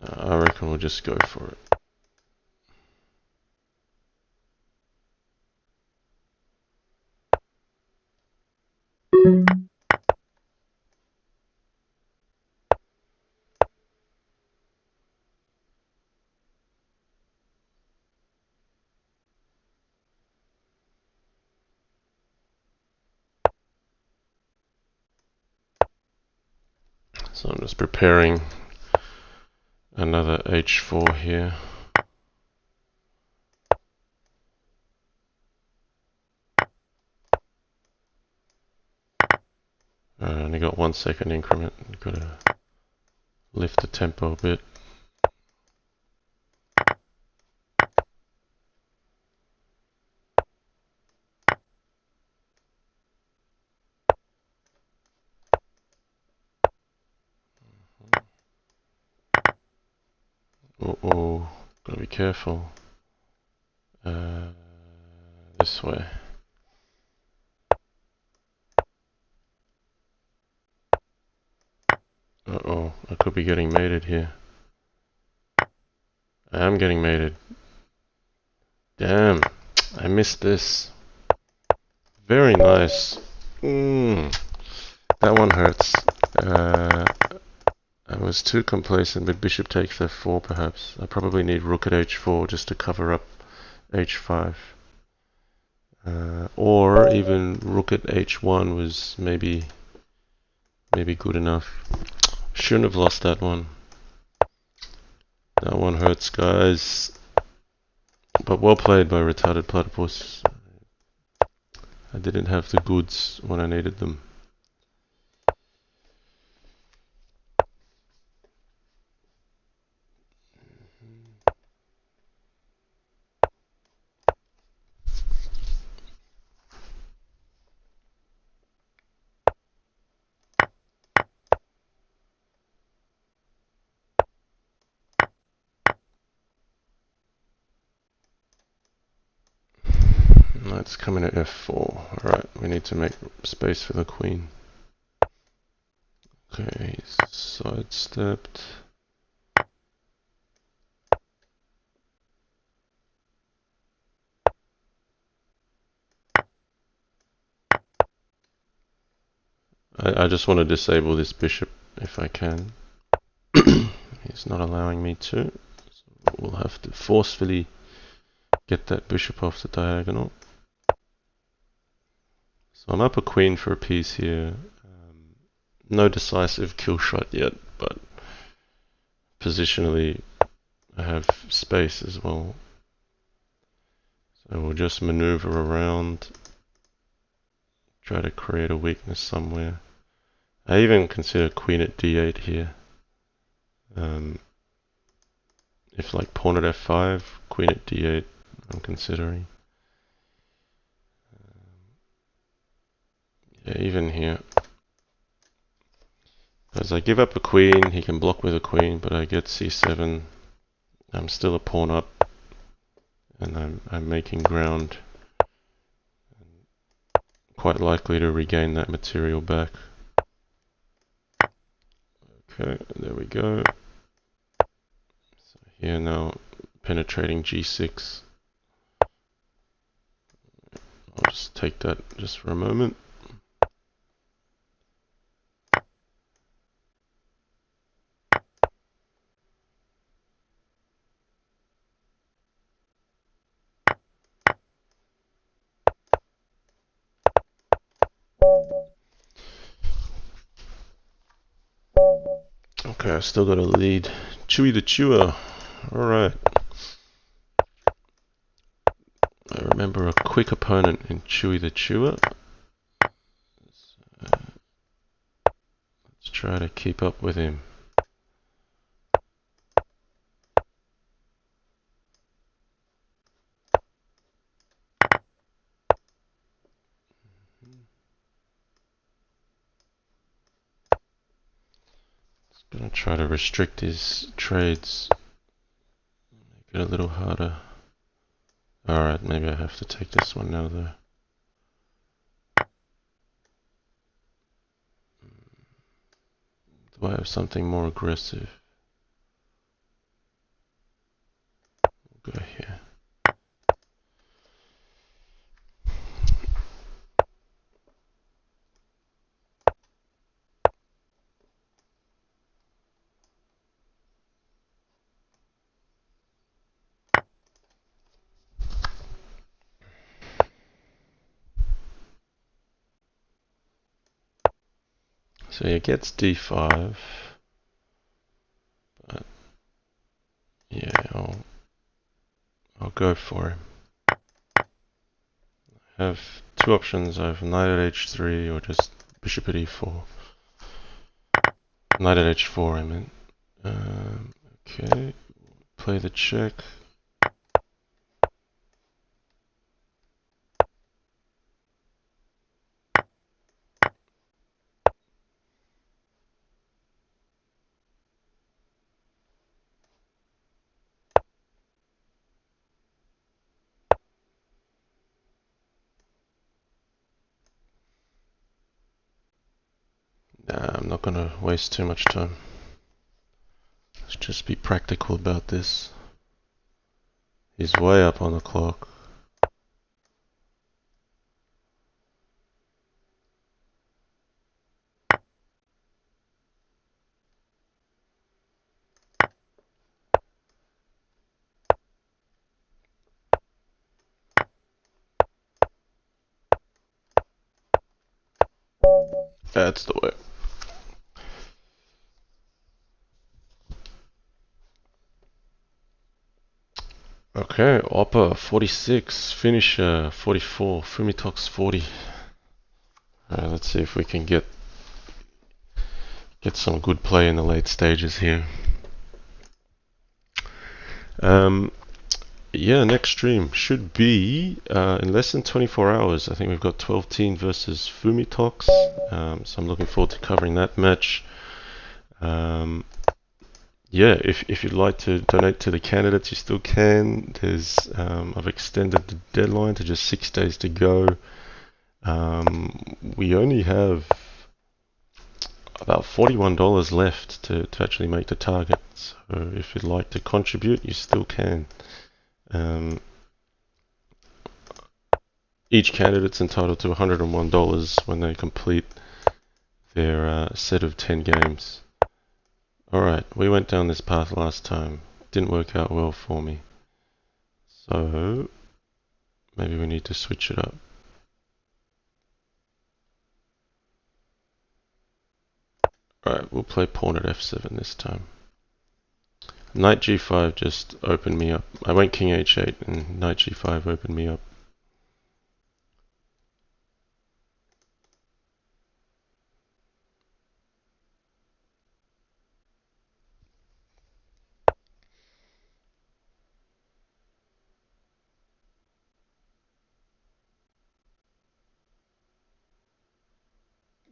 No, I reckon we'll just go for it. So I'm just preparing another h4 here. I only got 1 second increment. Got to lift the tempo a bit. Uh-oh, gotta be careful. This way. Uh-oh, I could be getting mated here. I am getting mated. Damn, I missed this. Very nice. That one hurts. I was too complacent with bishop takes f4 perhaps. I probably need rook at h4 just to cover up h5. Or even rook at h1 was maybe good enough. Shouldn't have lost that one. That one hurts, guys. But well played by Retarded Platypus. I didn't have the goods when I needed them. Let's come in at f4. Alright, we need to make space for the queen. Okay, he's sidestepped. I just want to disable this bishop if I can. He's not allowing me to. So we'll have to forcefully get that bishop off the diagonal. So I'm up a queen for a piece here. No decisive kill shot yet, but positionally I have space as well. So we'll just maneuver around, try to create a weakness somewhere. I even consider queen at d8 here. If like pawn at f5, queen at d8, I'm considering. Yeah, even here. As I give up a queen, he can block with a queen, but I get c7. I'm still a pawn up, and I'm making ground. Quite likely to regain that material back. Okay, there we go. So here now, penetrating g6. I'll just take that just for a moment. Okay, I still got a lead. Chewy the Chewer. Alright. I remember a quick opponent in Chewy the Chewer. Let's try to keep up with him. Gonna try to restrict his trades. Make it a little harder. Alright, maybe I have to take this one now though. Do I have something more aggressive? We'll go here. So he gets d5. But yeah, I'll go for him. I have two options. I have knight at h3 or just bishop at e4. Knight at h4 I meant. Okay, play the check. Nah, I'm not gonna waste too much time. Let's just be practical about this. He's way up on the clock. That's the way. Okay, Oppa 46, Finisher 44, Fumitox 40. Alright, let's see if we can get some good play in the late stages here. Yeah, next stream should be in less than 24 hours. I think we've got 12 Teen versus Fumitox, so I'm looking forward to covering that match. Yeah, if you'd like to donate to the candidates, you still can. I've extended the deadline to just 6 days to go. We only have about $41 left to actually make the target. So if you'd like to contribute, you still can. Each candidate's entitled to $101 when they complete their set of 10 games. Alright, we went down this path last time. Didn't work out well for me. So maybe we need to switch it up. Alright, we'll play pawn at f7 this time. Knight g5 just opened me up. I went king h8 and knight g5 opened me up.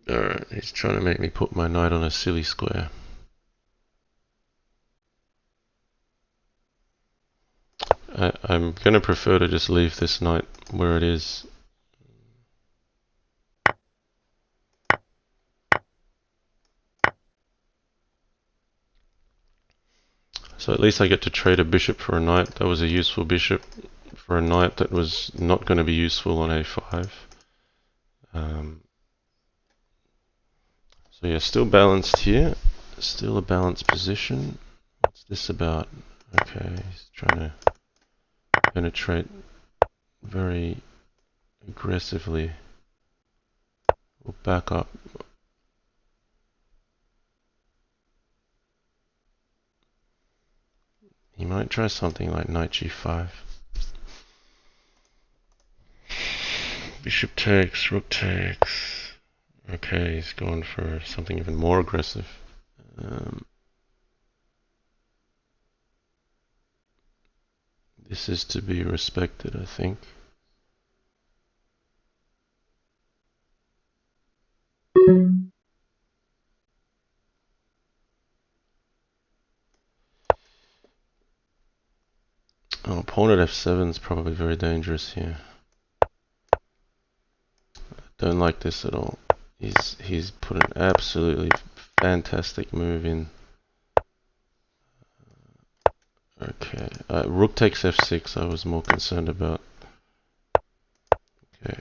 Alright, he's trying to make me put my knight on a silly square. I'm going to prefer to just leave this knight where it is. So at least I get to trade a bishop for a knight. That was a useful bishop for a knight that was not going to be useful on a5. So yeah, still balanced here. Still a balanced position. What's this about? Okay, he's trying to penetrate very aggressively. We'll back up. He might try something like knight g5. Bishop takes, rook takes. Okay, he's going for something even more aggressive. This is to be respected, I think. Oh, pawn at f7 is probably very dangerous here. Don't like this at all. He's put an absolutely fantastic move in. Okay, rook takes f6 I was more concerned about. Okay,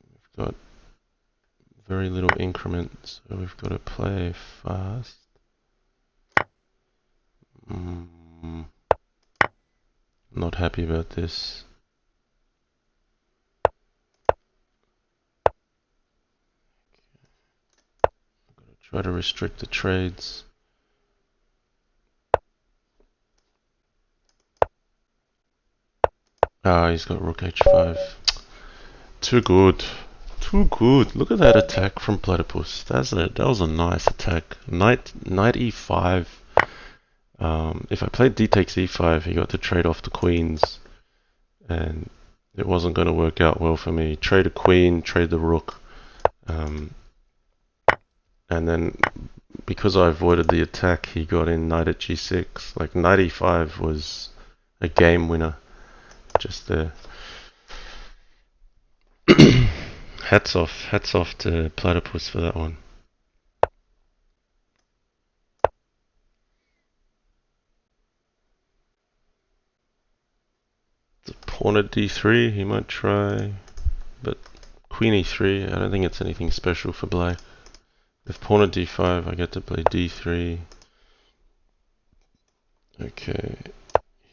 we've got very little increment, so we've got to play fast. Not happy about this. I've got to try to restrict the trades. Ah, he's got rook h5. Too good. Too good. Look at that attack from Platypus. That was a nice attack. Knight e5. If I played d takes e5, he got to trade off the queens, and it wasn't going to work out well for me. Trade a queen, trade the rook, and then because I avoided the attack, he got in knight at g6. Like knight e5 was a game winner, just there. Hats off to Platypus for that one. The pawn at d3 he might try, but queen e3, I don't think it's anything special for black. With pawn at d5 I get to play d3. Okay,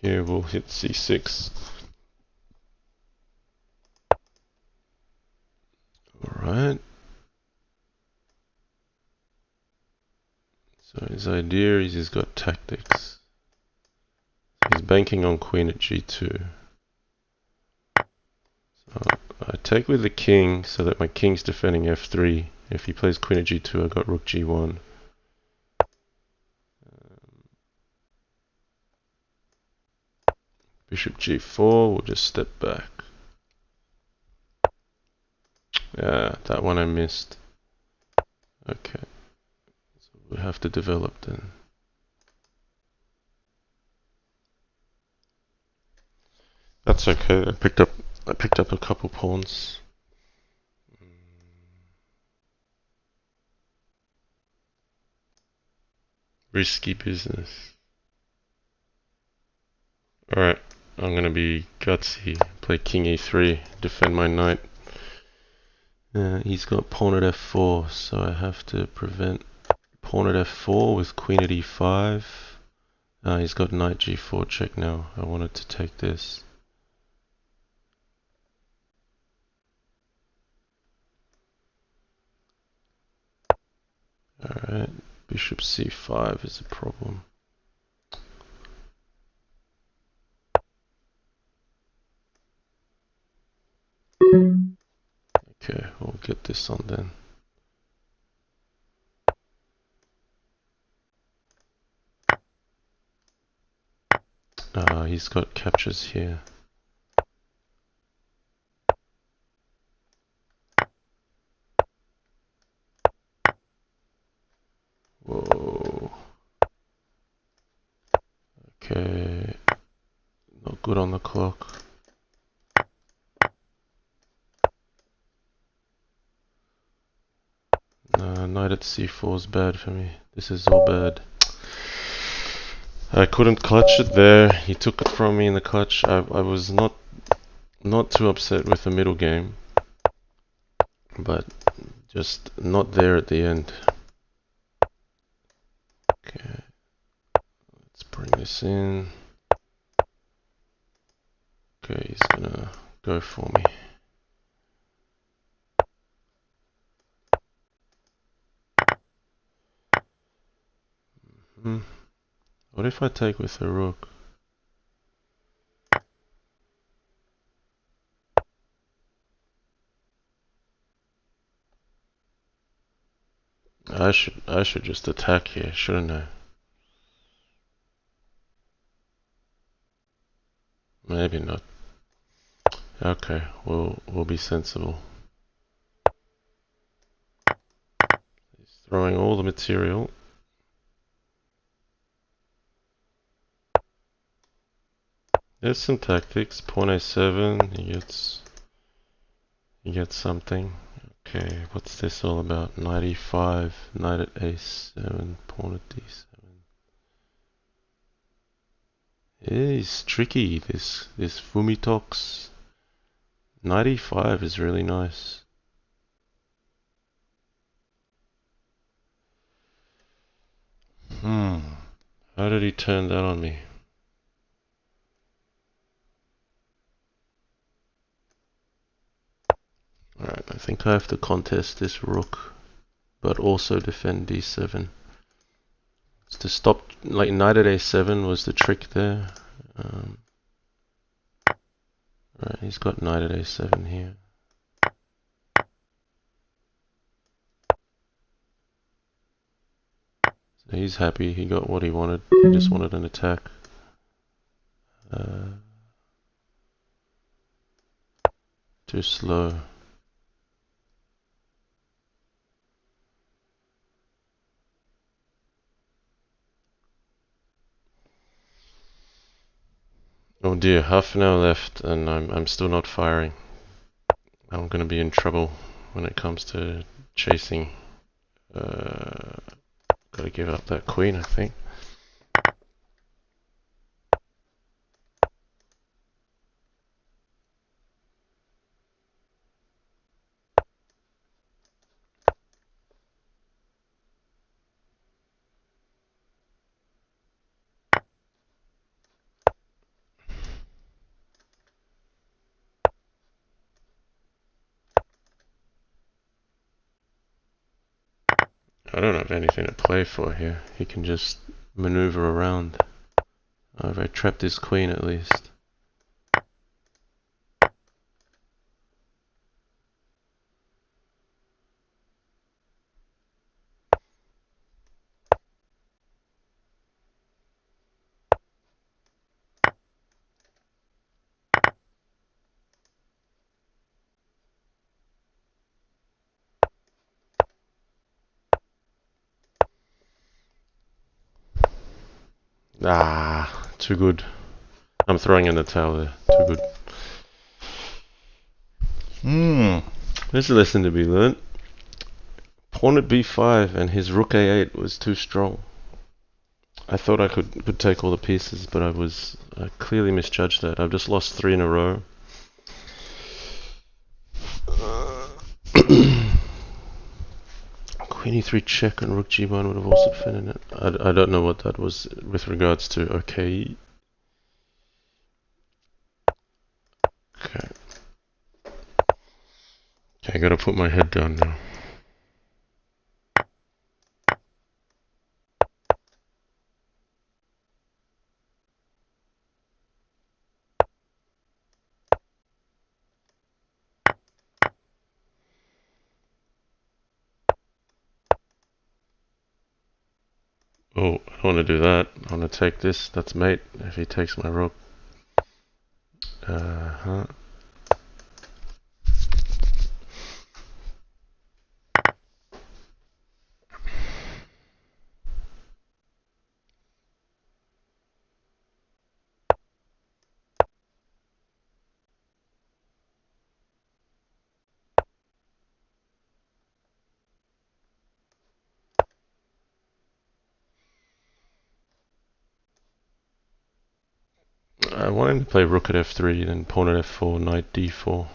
here we'll hit c6. Alright. So his idea is he's got tactics. He's banking on queen at g2. So I take with the king so that my king's defending f3. If he plays queen at g2, I got rook g1. Bishop g4, we'll just step back. Yeah, that one I missed. Okay, so we have to develop then. That's okay. I picked up a couple pawns. Risky business. Alright, I'm gonna be gutsy. Play king e3, defend my knight. He's got pawn at f4, so I have to prevent pawn at f4 with queen at e5. He's got knight g4 check now. I wanted to take this. Alright, bishop c5 is a problem. Okay, we'll get this on then. He's got captures here. Whoa. Okay, not good on the clock. Knight at c4 is bad for me. This is all bad. I couldn't clutch it there. He took it from me in the clutch. I was not too upset with the middle game, but just not there at the end. Okay, let's bring this in. Okay, he's gonna go for me. What if I take with the rook? I should just attack here, shouldn't I? Maybe not. Okay, we'll be sensible. He's throwing all the material. There's some tactics. Pawn a7. He gets something. Okay, what's this all about? Knight e5, knight at a7, pawn at d7. Yeah, he's tricky. This Fumitox. Knight e5 is really nice. How did he turn that on me? Alright, I think I have to contest this rook, but also defend d7. It's to stop, like knight at a7 was the trick there. Right, he's got knight at a7 here. So he's happy, he got what he wanted. He just wanted an attack. Too slow. Oh dear, half an hour left and I'm still not firing. I'm gonna be in trouble when it comes to chasing. Gotta give up that queen, I think. I don't have anything to play for here. He can just maneuver around. Oh, if I trap this queen at least. Ah, too good. I'm throwing in the towel there. Too good. There's a lesson to be learnt. Pawn at b5 and his rook a8 was too strong. I thought I could take all the pieces, but I clearly misjudged that. I've just lost 3 in a row. Queen e3 check and rook g1 would have also defended it. I don't know what that was with regards to. Okay. Okay. I gotta put my head down now. Oh, I don't want to do that. I want to take this. That's mate if he takes my rook. Uh-huh. I want him to play rook at f3, then pawn at f4, knight d4.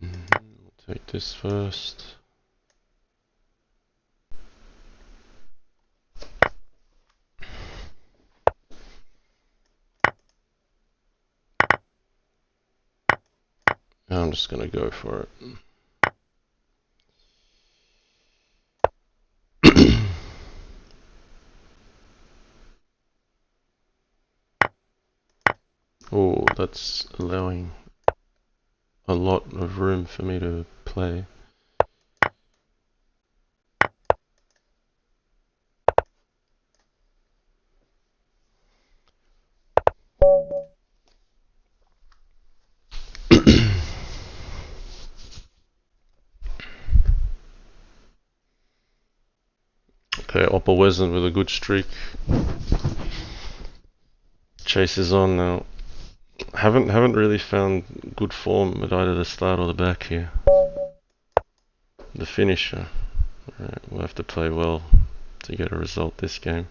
We'll take this first. I'm just gonna go for it. Oh, that's allowing a lot of room for me to play. Okay, Oppa Wesson with a good streak. Chase is on now. Haven't really found good form at either the start or the back here. The finisher. Alright, we'll have to play well to get a result this game.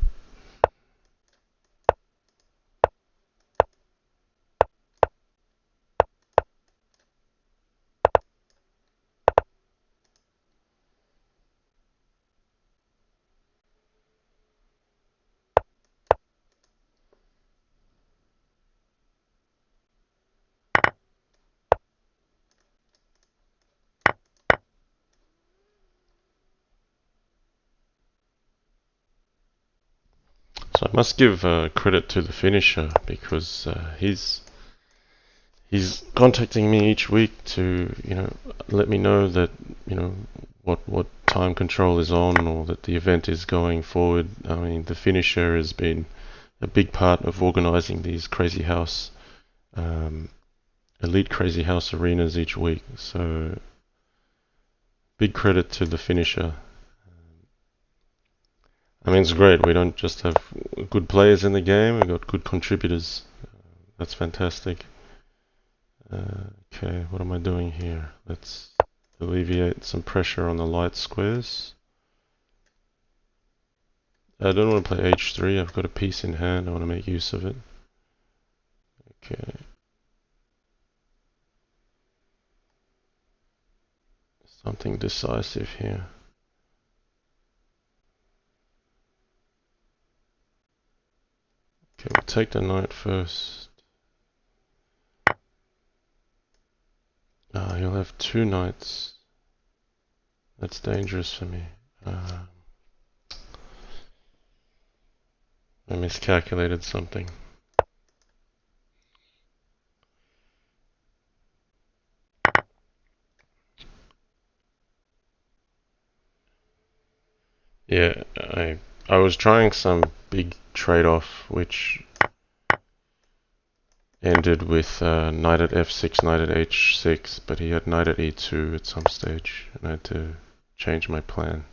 So I must give credit to the finisher because he's contacting me each week to let me know that what time control is on or that the event is going forward. I mean, the finisher has been a big part of organising these Crazyhouse elite Crazyhouse arenas each week. So big credit to the finisher. I mean, it's great. We don't just have good players in the game, we've got good contributors. That's fantastic. Okay, what am I doing here? Let's alleviate some pressure on the light squares. I don't want to play h3, I've got a piece in hand, I want to make use of it. Okay. Something decisive here. Okay, We'll take the knight first. You'll have 2 knights. That's dangerous for me. I miscalculated something. Yeah, I was trying some big trade-off which ended with knight at f6, knight at h6, but he had knight at e2 at some stage, and I had to change my plan.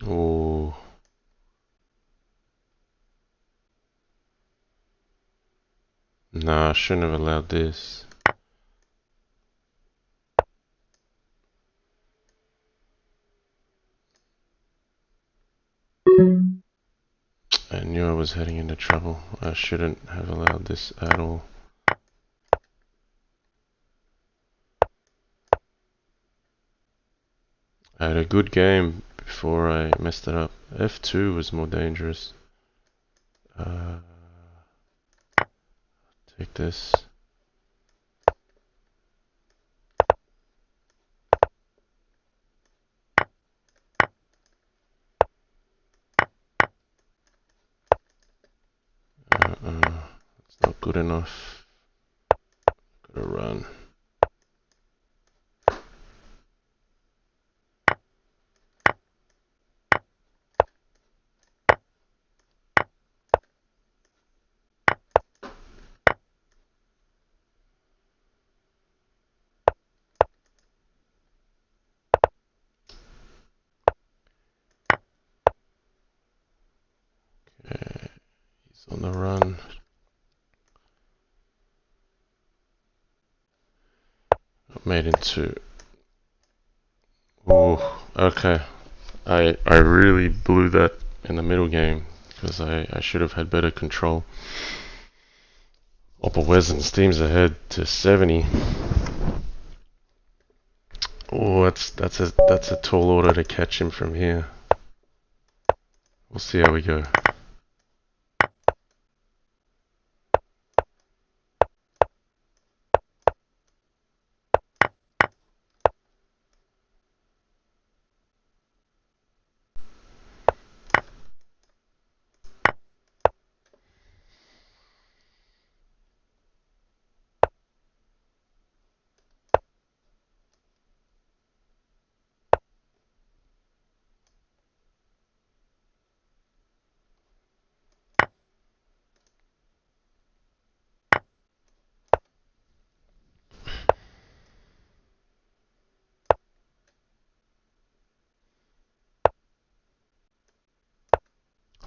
Oh. Nah, I shouldn't have allowed this. I knew I was heading into trouble. I shouldn't have allowed this at all. I had a good game before I messed it up. f2 was more dangerous. Take this. It's not good enough. Gotta run. Okay, he's on the run. Made into. Oh, okay. I really blew that in the middle game because I should have had better control. Oberwezen steams ahead to 70. Oh, that's a tall order to catch him from here. We'll see how we go.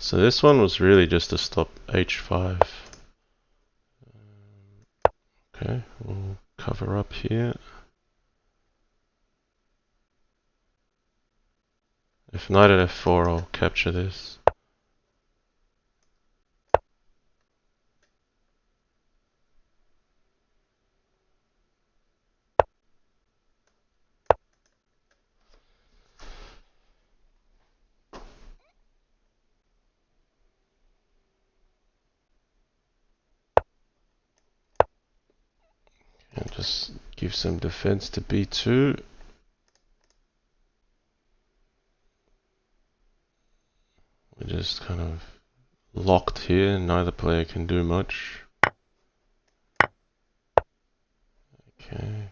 So this one was really just to stop h5. Okay, we'll cover up here. If knight at f4, I'll capture this. And just give some defense to b2. We're just kind of locked here, neither player can do much. Okay.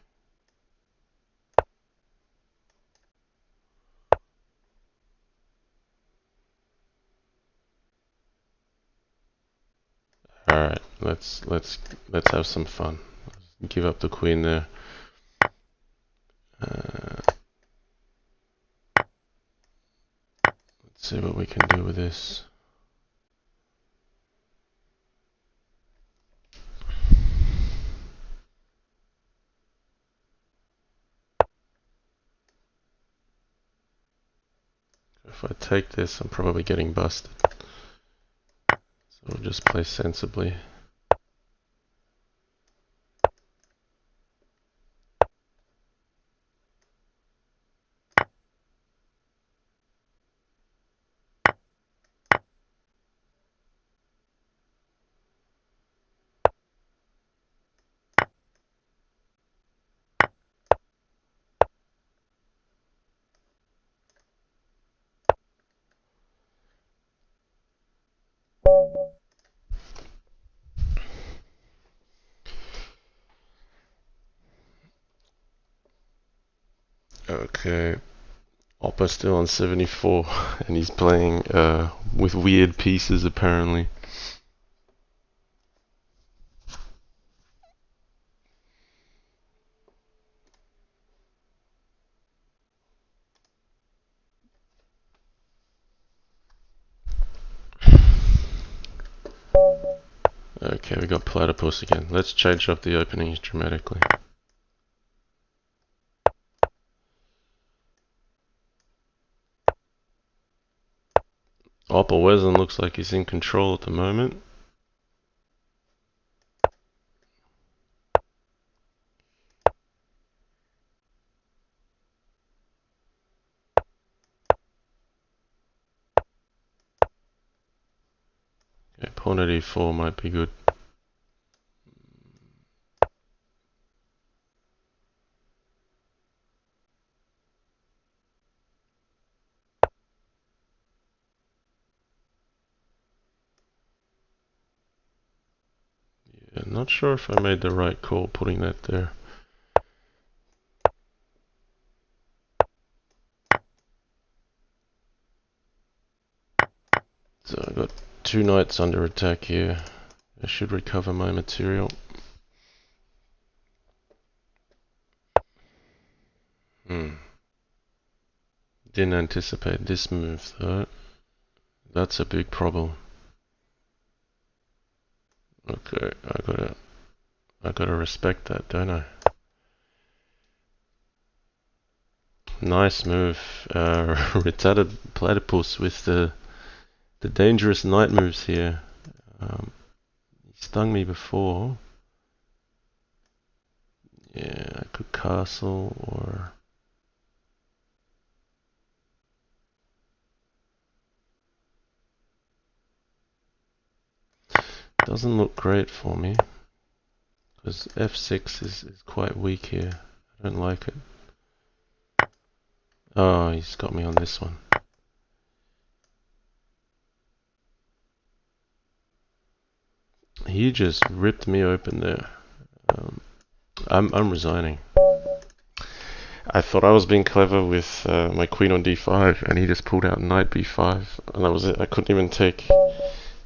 Alright, let's have some fun. Give up the queen there. Let's see what we can do with this. if I take this, I'm probably getting busted. So we'll just play sensibly. Okay, Oppa's still on 74, and he's playing with weird pieces apparently. Okay, we got platypus again. Let's change up the openings dramatically. Oppa Wesson looks like he's in control at the moment. Okay, pawn at e4 might be good. Yeah, not sure if I made the right call putting that there. So I got two knights under attack here. I should recover my material. Didn't anticipate this move though. That's a big problem. Okay, I gotta respect that, don't I? Nice move. Retarded platypus with the dangerous knight moves here. He stung me before. Yeah, I could castle or... Doesn't look great for me. Because f6 is quite weak here. I don't like it. Oh, he's got me on this one. He just ripped me open there. I'm resigning. I thought I was being clever with my queen on d5, and he just pulled out knight b5, and that was it. I couldn't even take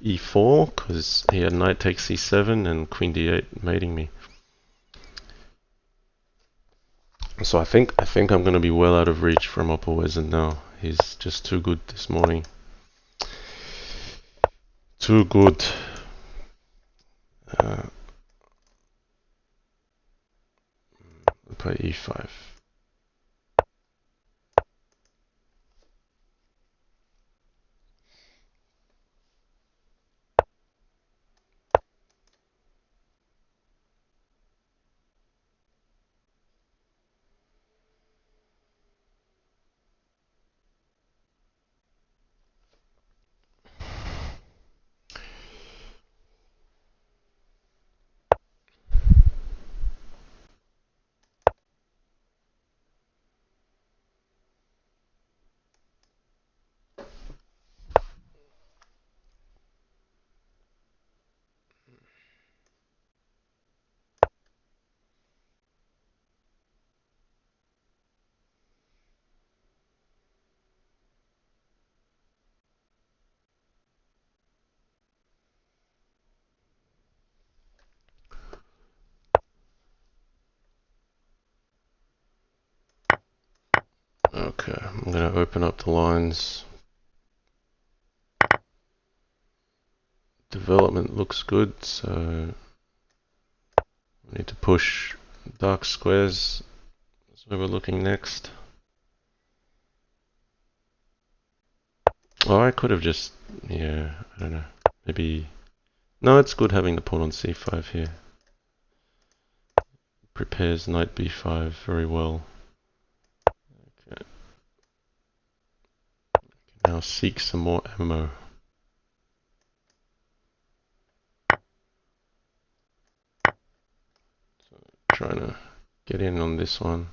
e4 because he had knight takes c7 and queen d8 mating me. So I think I'm going to be well out of reach from Oppa Wesson now. He's just too good this morning. Too good. Play e5. Okay, I'm going to open up the lines. Development looks good, so we need to push dark squares. That's where we're looking next. Oh, I could have just, yeah, I don't know. Maybe, no, it's good having the pawn on c5 here. Prepares knight b5 very well. Okay. Now seek some more ammo. So trying to get in on this one.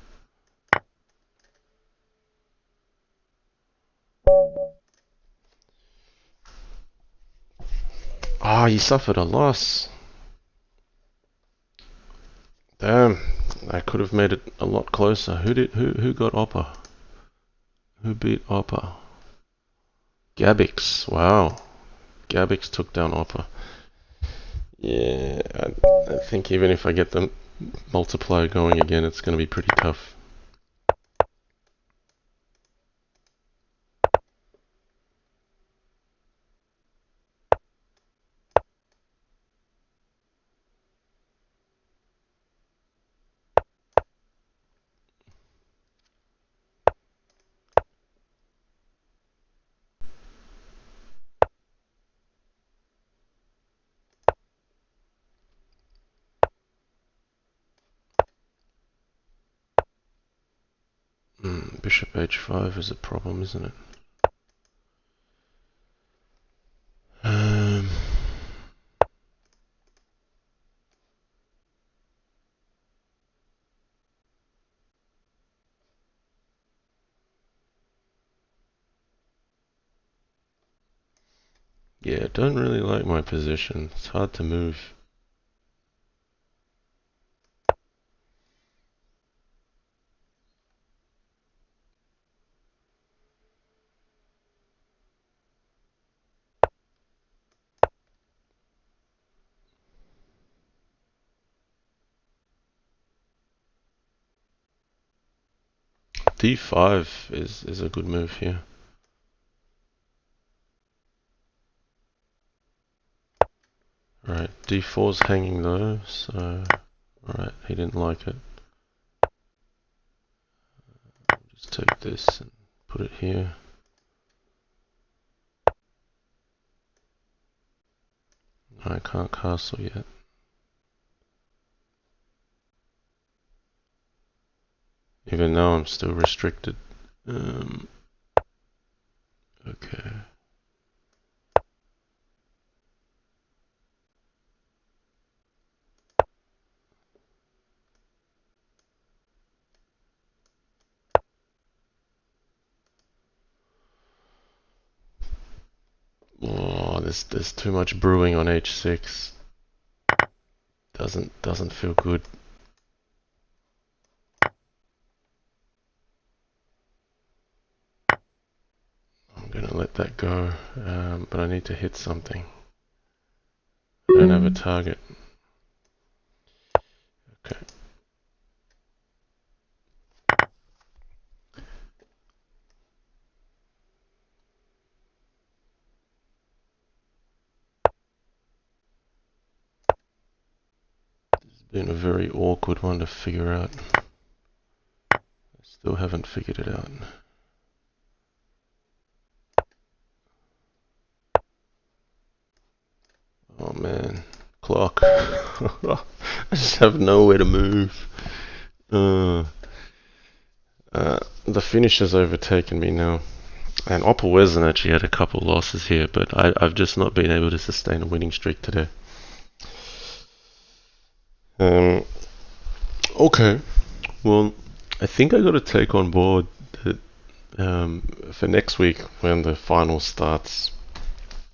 Ah, he suffered a loss. Damn, I could have made it a lot closer. Who got Oppa? Who beat Oppa? Gabix. Wow. Gabix took down Oppa. Yeah, I think even if I get the multiplier going again, it's going to be pretty tough. Bishop h5 is a problem, isn't it? Um, yeah, don't really like my position. It's hard to move. d5 is a good move here. Right, d4's hanging though, so alright, he didn't like it. Just take this and put it here. I can't castle yet. Even though I'm still restricted. Okay. Oh, there's too much brewing on h6. Doesn't feel good. I'm gonna let that go, but I need to hit something. I don't have a target. Okay. It's been a very awkward one to figure out. I still haven't figured it out. Oh man, clock. I just have nowhere to move. The finish has overtaken me now. And Opelwezen actually had a couple losses here, but I've just not been able to sustain a winning streak today. Okay, well, I think I got to take on board that for next week when the final starts,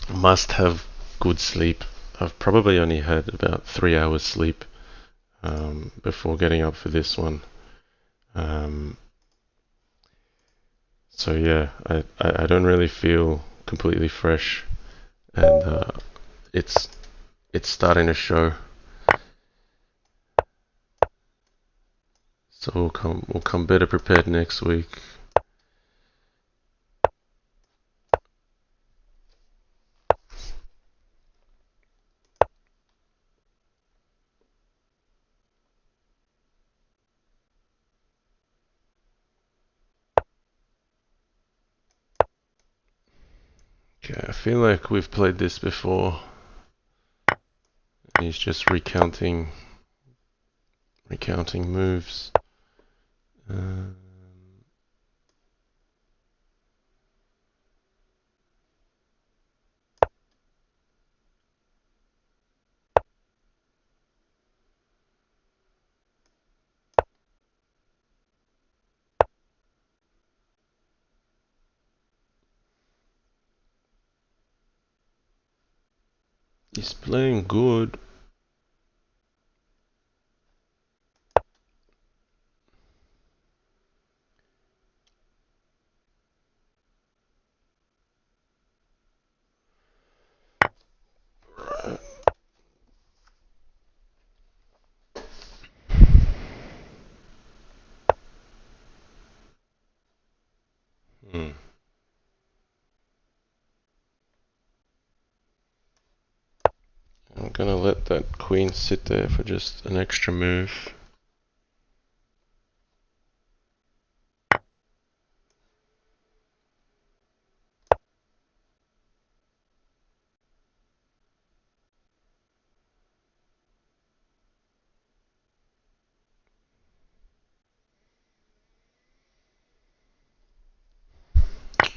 I must have good sleep. I've probably only had about 3 hours sleep before getting up for this one. So yeah, I don't really feel completely fresh, and it's starting to show. So we'll come better prepared next week. feel like we've played this before. He's just recounting moves. He's playing good. I'm gonna let that queen sit there for just an extra move.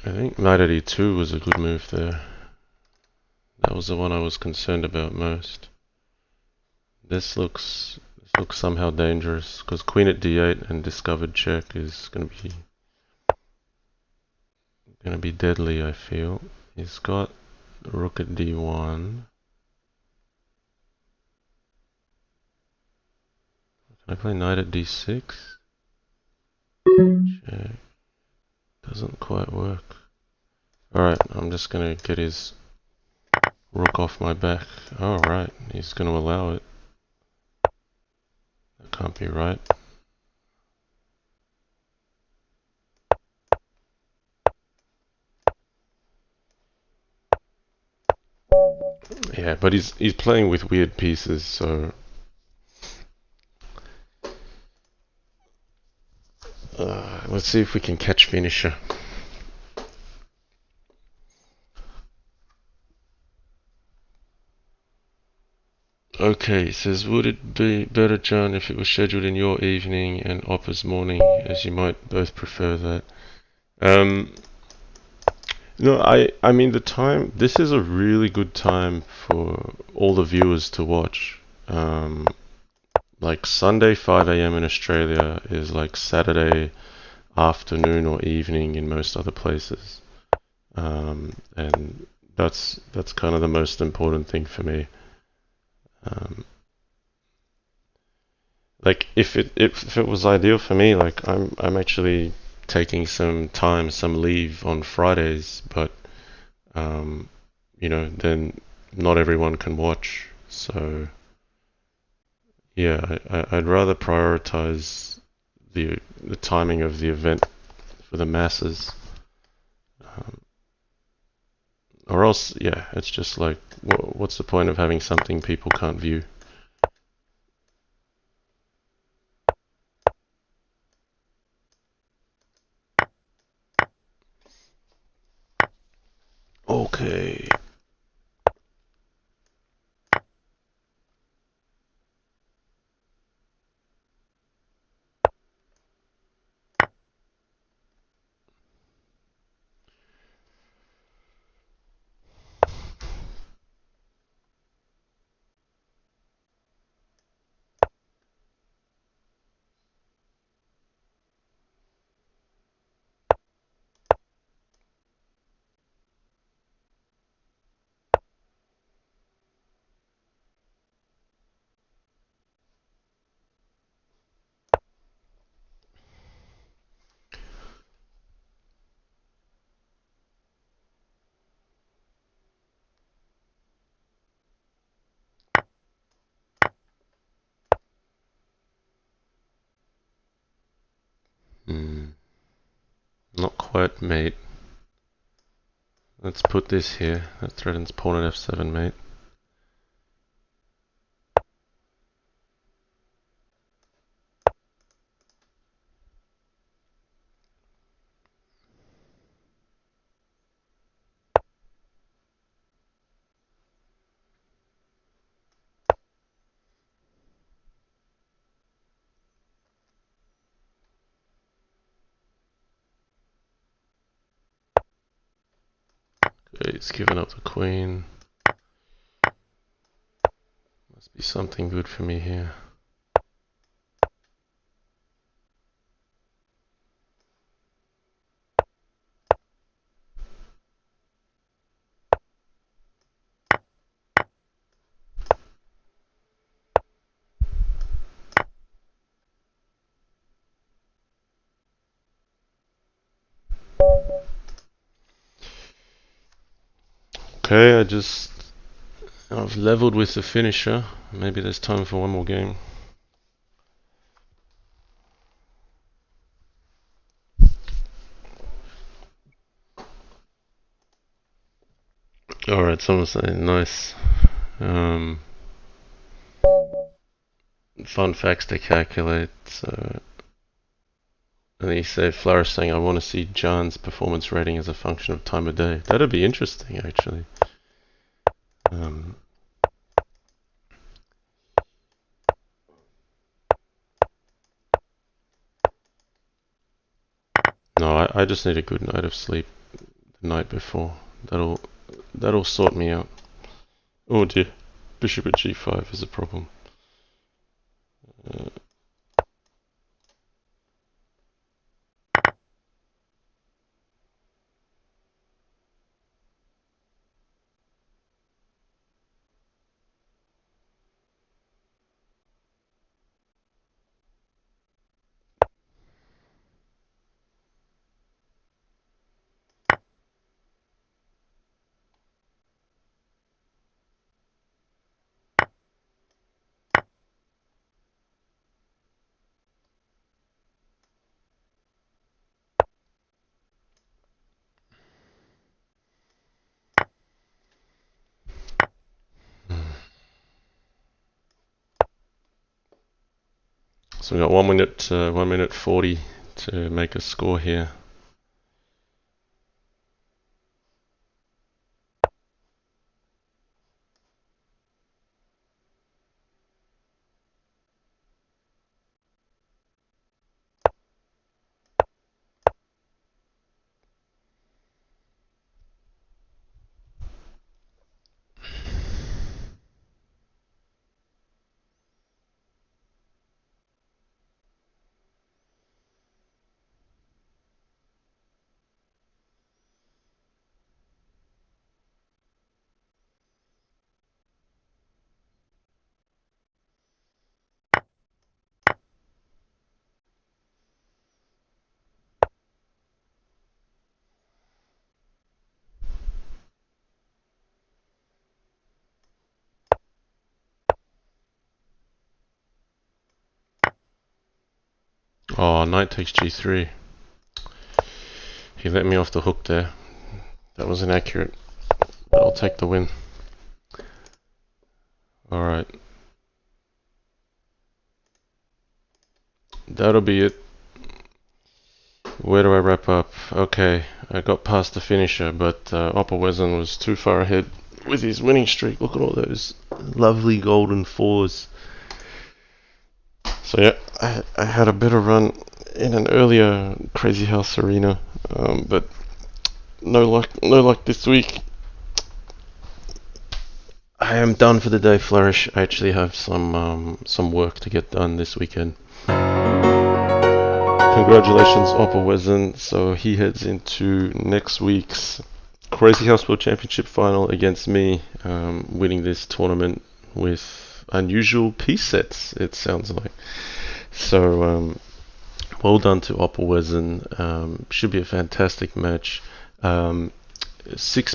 I think knight at e2 was a good move there. That was the one I was concerned about most. This looks somehow dangerous because queen at d8 and discovered check is gonna be deadly. I feel he's got rook at d1. Can I play knight at d6? Check. Doesn't quite work. Alright, I'm just gonna get his rook off my back. Alright, he's gonna allow it. That can't be right. Yeah, but he's playing with weird pieces, so let's see if we can catch finisher. Okay, it says, would it be better, John, if it was scheduled in your evening and Oppa's morning, as you might both prefer that? No, I mean the time, this is a really good time for all the viewers to watch. Like Sunday 5 a.m. in Australia is like Saturday afternoon or evening in most other places. And that's kind of the most important thing for me. Like if it was ideal for me, like I'm actually taking some leave on Fridays, but then not everyone can watch. So yeah, I'd rather prioritize the timing of the event for the masses. Or else, yeah, it's just like, what's the point of having something people can't view? Okay. Not quite, mate. Let's put this here. That threatens pawn at f7, mate. Okay, it's given up the queen. Must be something good for me here. Okay, I've leveled with the finisher. Maybe there's time for one more game. Alright, someone's saying nice. Fun facts to calculate. So, and then you say Flourish saying, I want to see John's performance rating as a function of time of day. That'd be interesting, actually. No, I just need a good night of sleep the night before. That'll sort me out. Oh dear, bishop at g5 is a problem. So we got 1 minute 40 to make a score here. Oh, knight takes g3. He let me off the hook there. That was inaccurate, but I'll take the win. Alright. That'll be it. Where do I wrap up? Okay, I got past the finisher, but Opperwezen was too far ahead with his winning streak. Look at all those lovely golden fours. So yeah, I had a better run in an earlier Crazyhouse arena, but no luck this week. I am done for the day, Flourish. I actually have some work to get done this weekend. Congratulations, Opperwezen. So he heads into next week's Crazyhouse World Championship Final against me, winning this tournament with unusual piece sets, it sounds like. So well done to Opperwezen. Should be a fantastic match. 6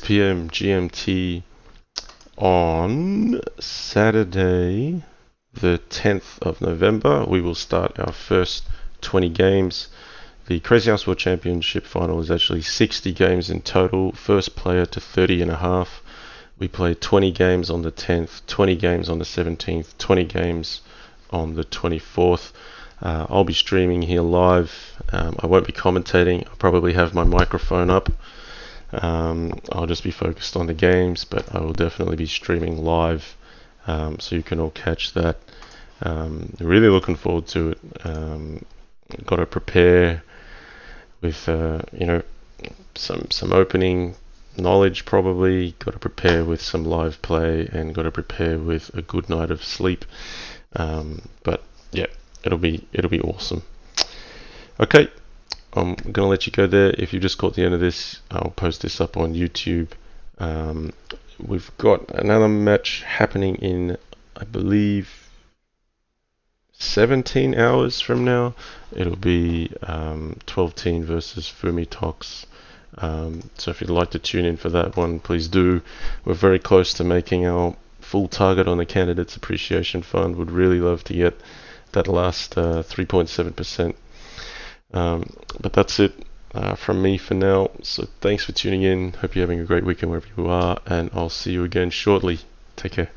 p.m. GMT on Saturday the 10th of November. We will start our first 20 games. The Crazyhouse World Championship Final is actually 60 games in total. First player to 30 and a half. We play 20 games on the 10th, 20 games on the 17th, 20 games on the 24th. I'll be streaming here live. I won't be commentating. I'll probably have my microphone up. I'll just be focused on the games, but I will definitely be streaming live, so you can all catch that. Really looking forward to it. Got to prepare with some opening knowledge probably, got to prepare with some live play, and got to prepare with a good night of sleep. But yeah, it'll be awesome. Okay, I'm gonna let you go there. If you just caught the end of this, I'll post this up on YouTube. We've got another match happening in, I believe, 17 hours from now. It'll be 12-teen versus Fumitox. So if you'd like to tune in for that one, please do. We're very close to making our full target on the Candidates Appreciation Fund. Would really love to get that last 3.7%. But that's it from me for now. So thanks for tuning in. Hope you're having a great weekend wherever you are, and I'll see you again shortly. Take care.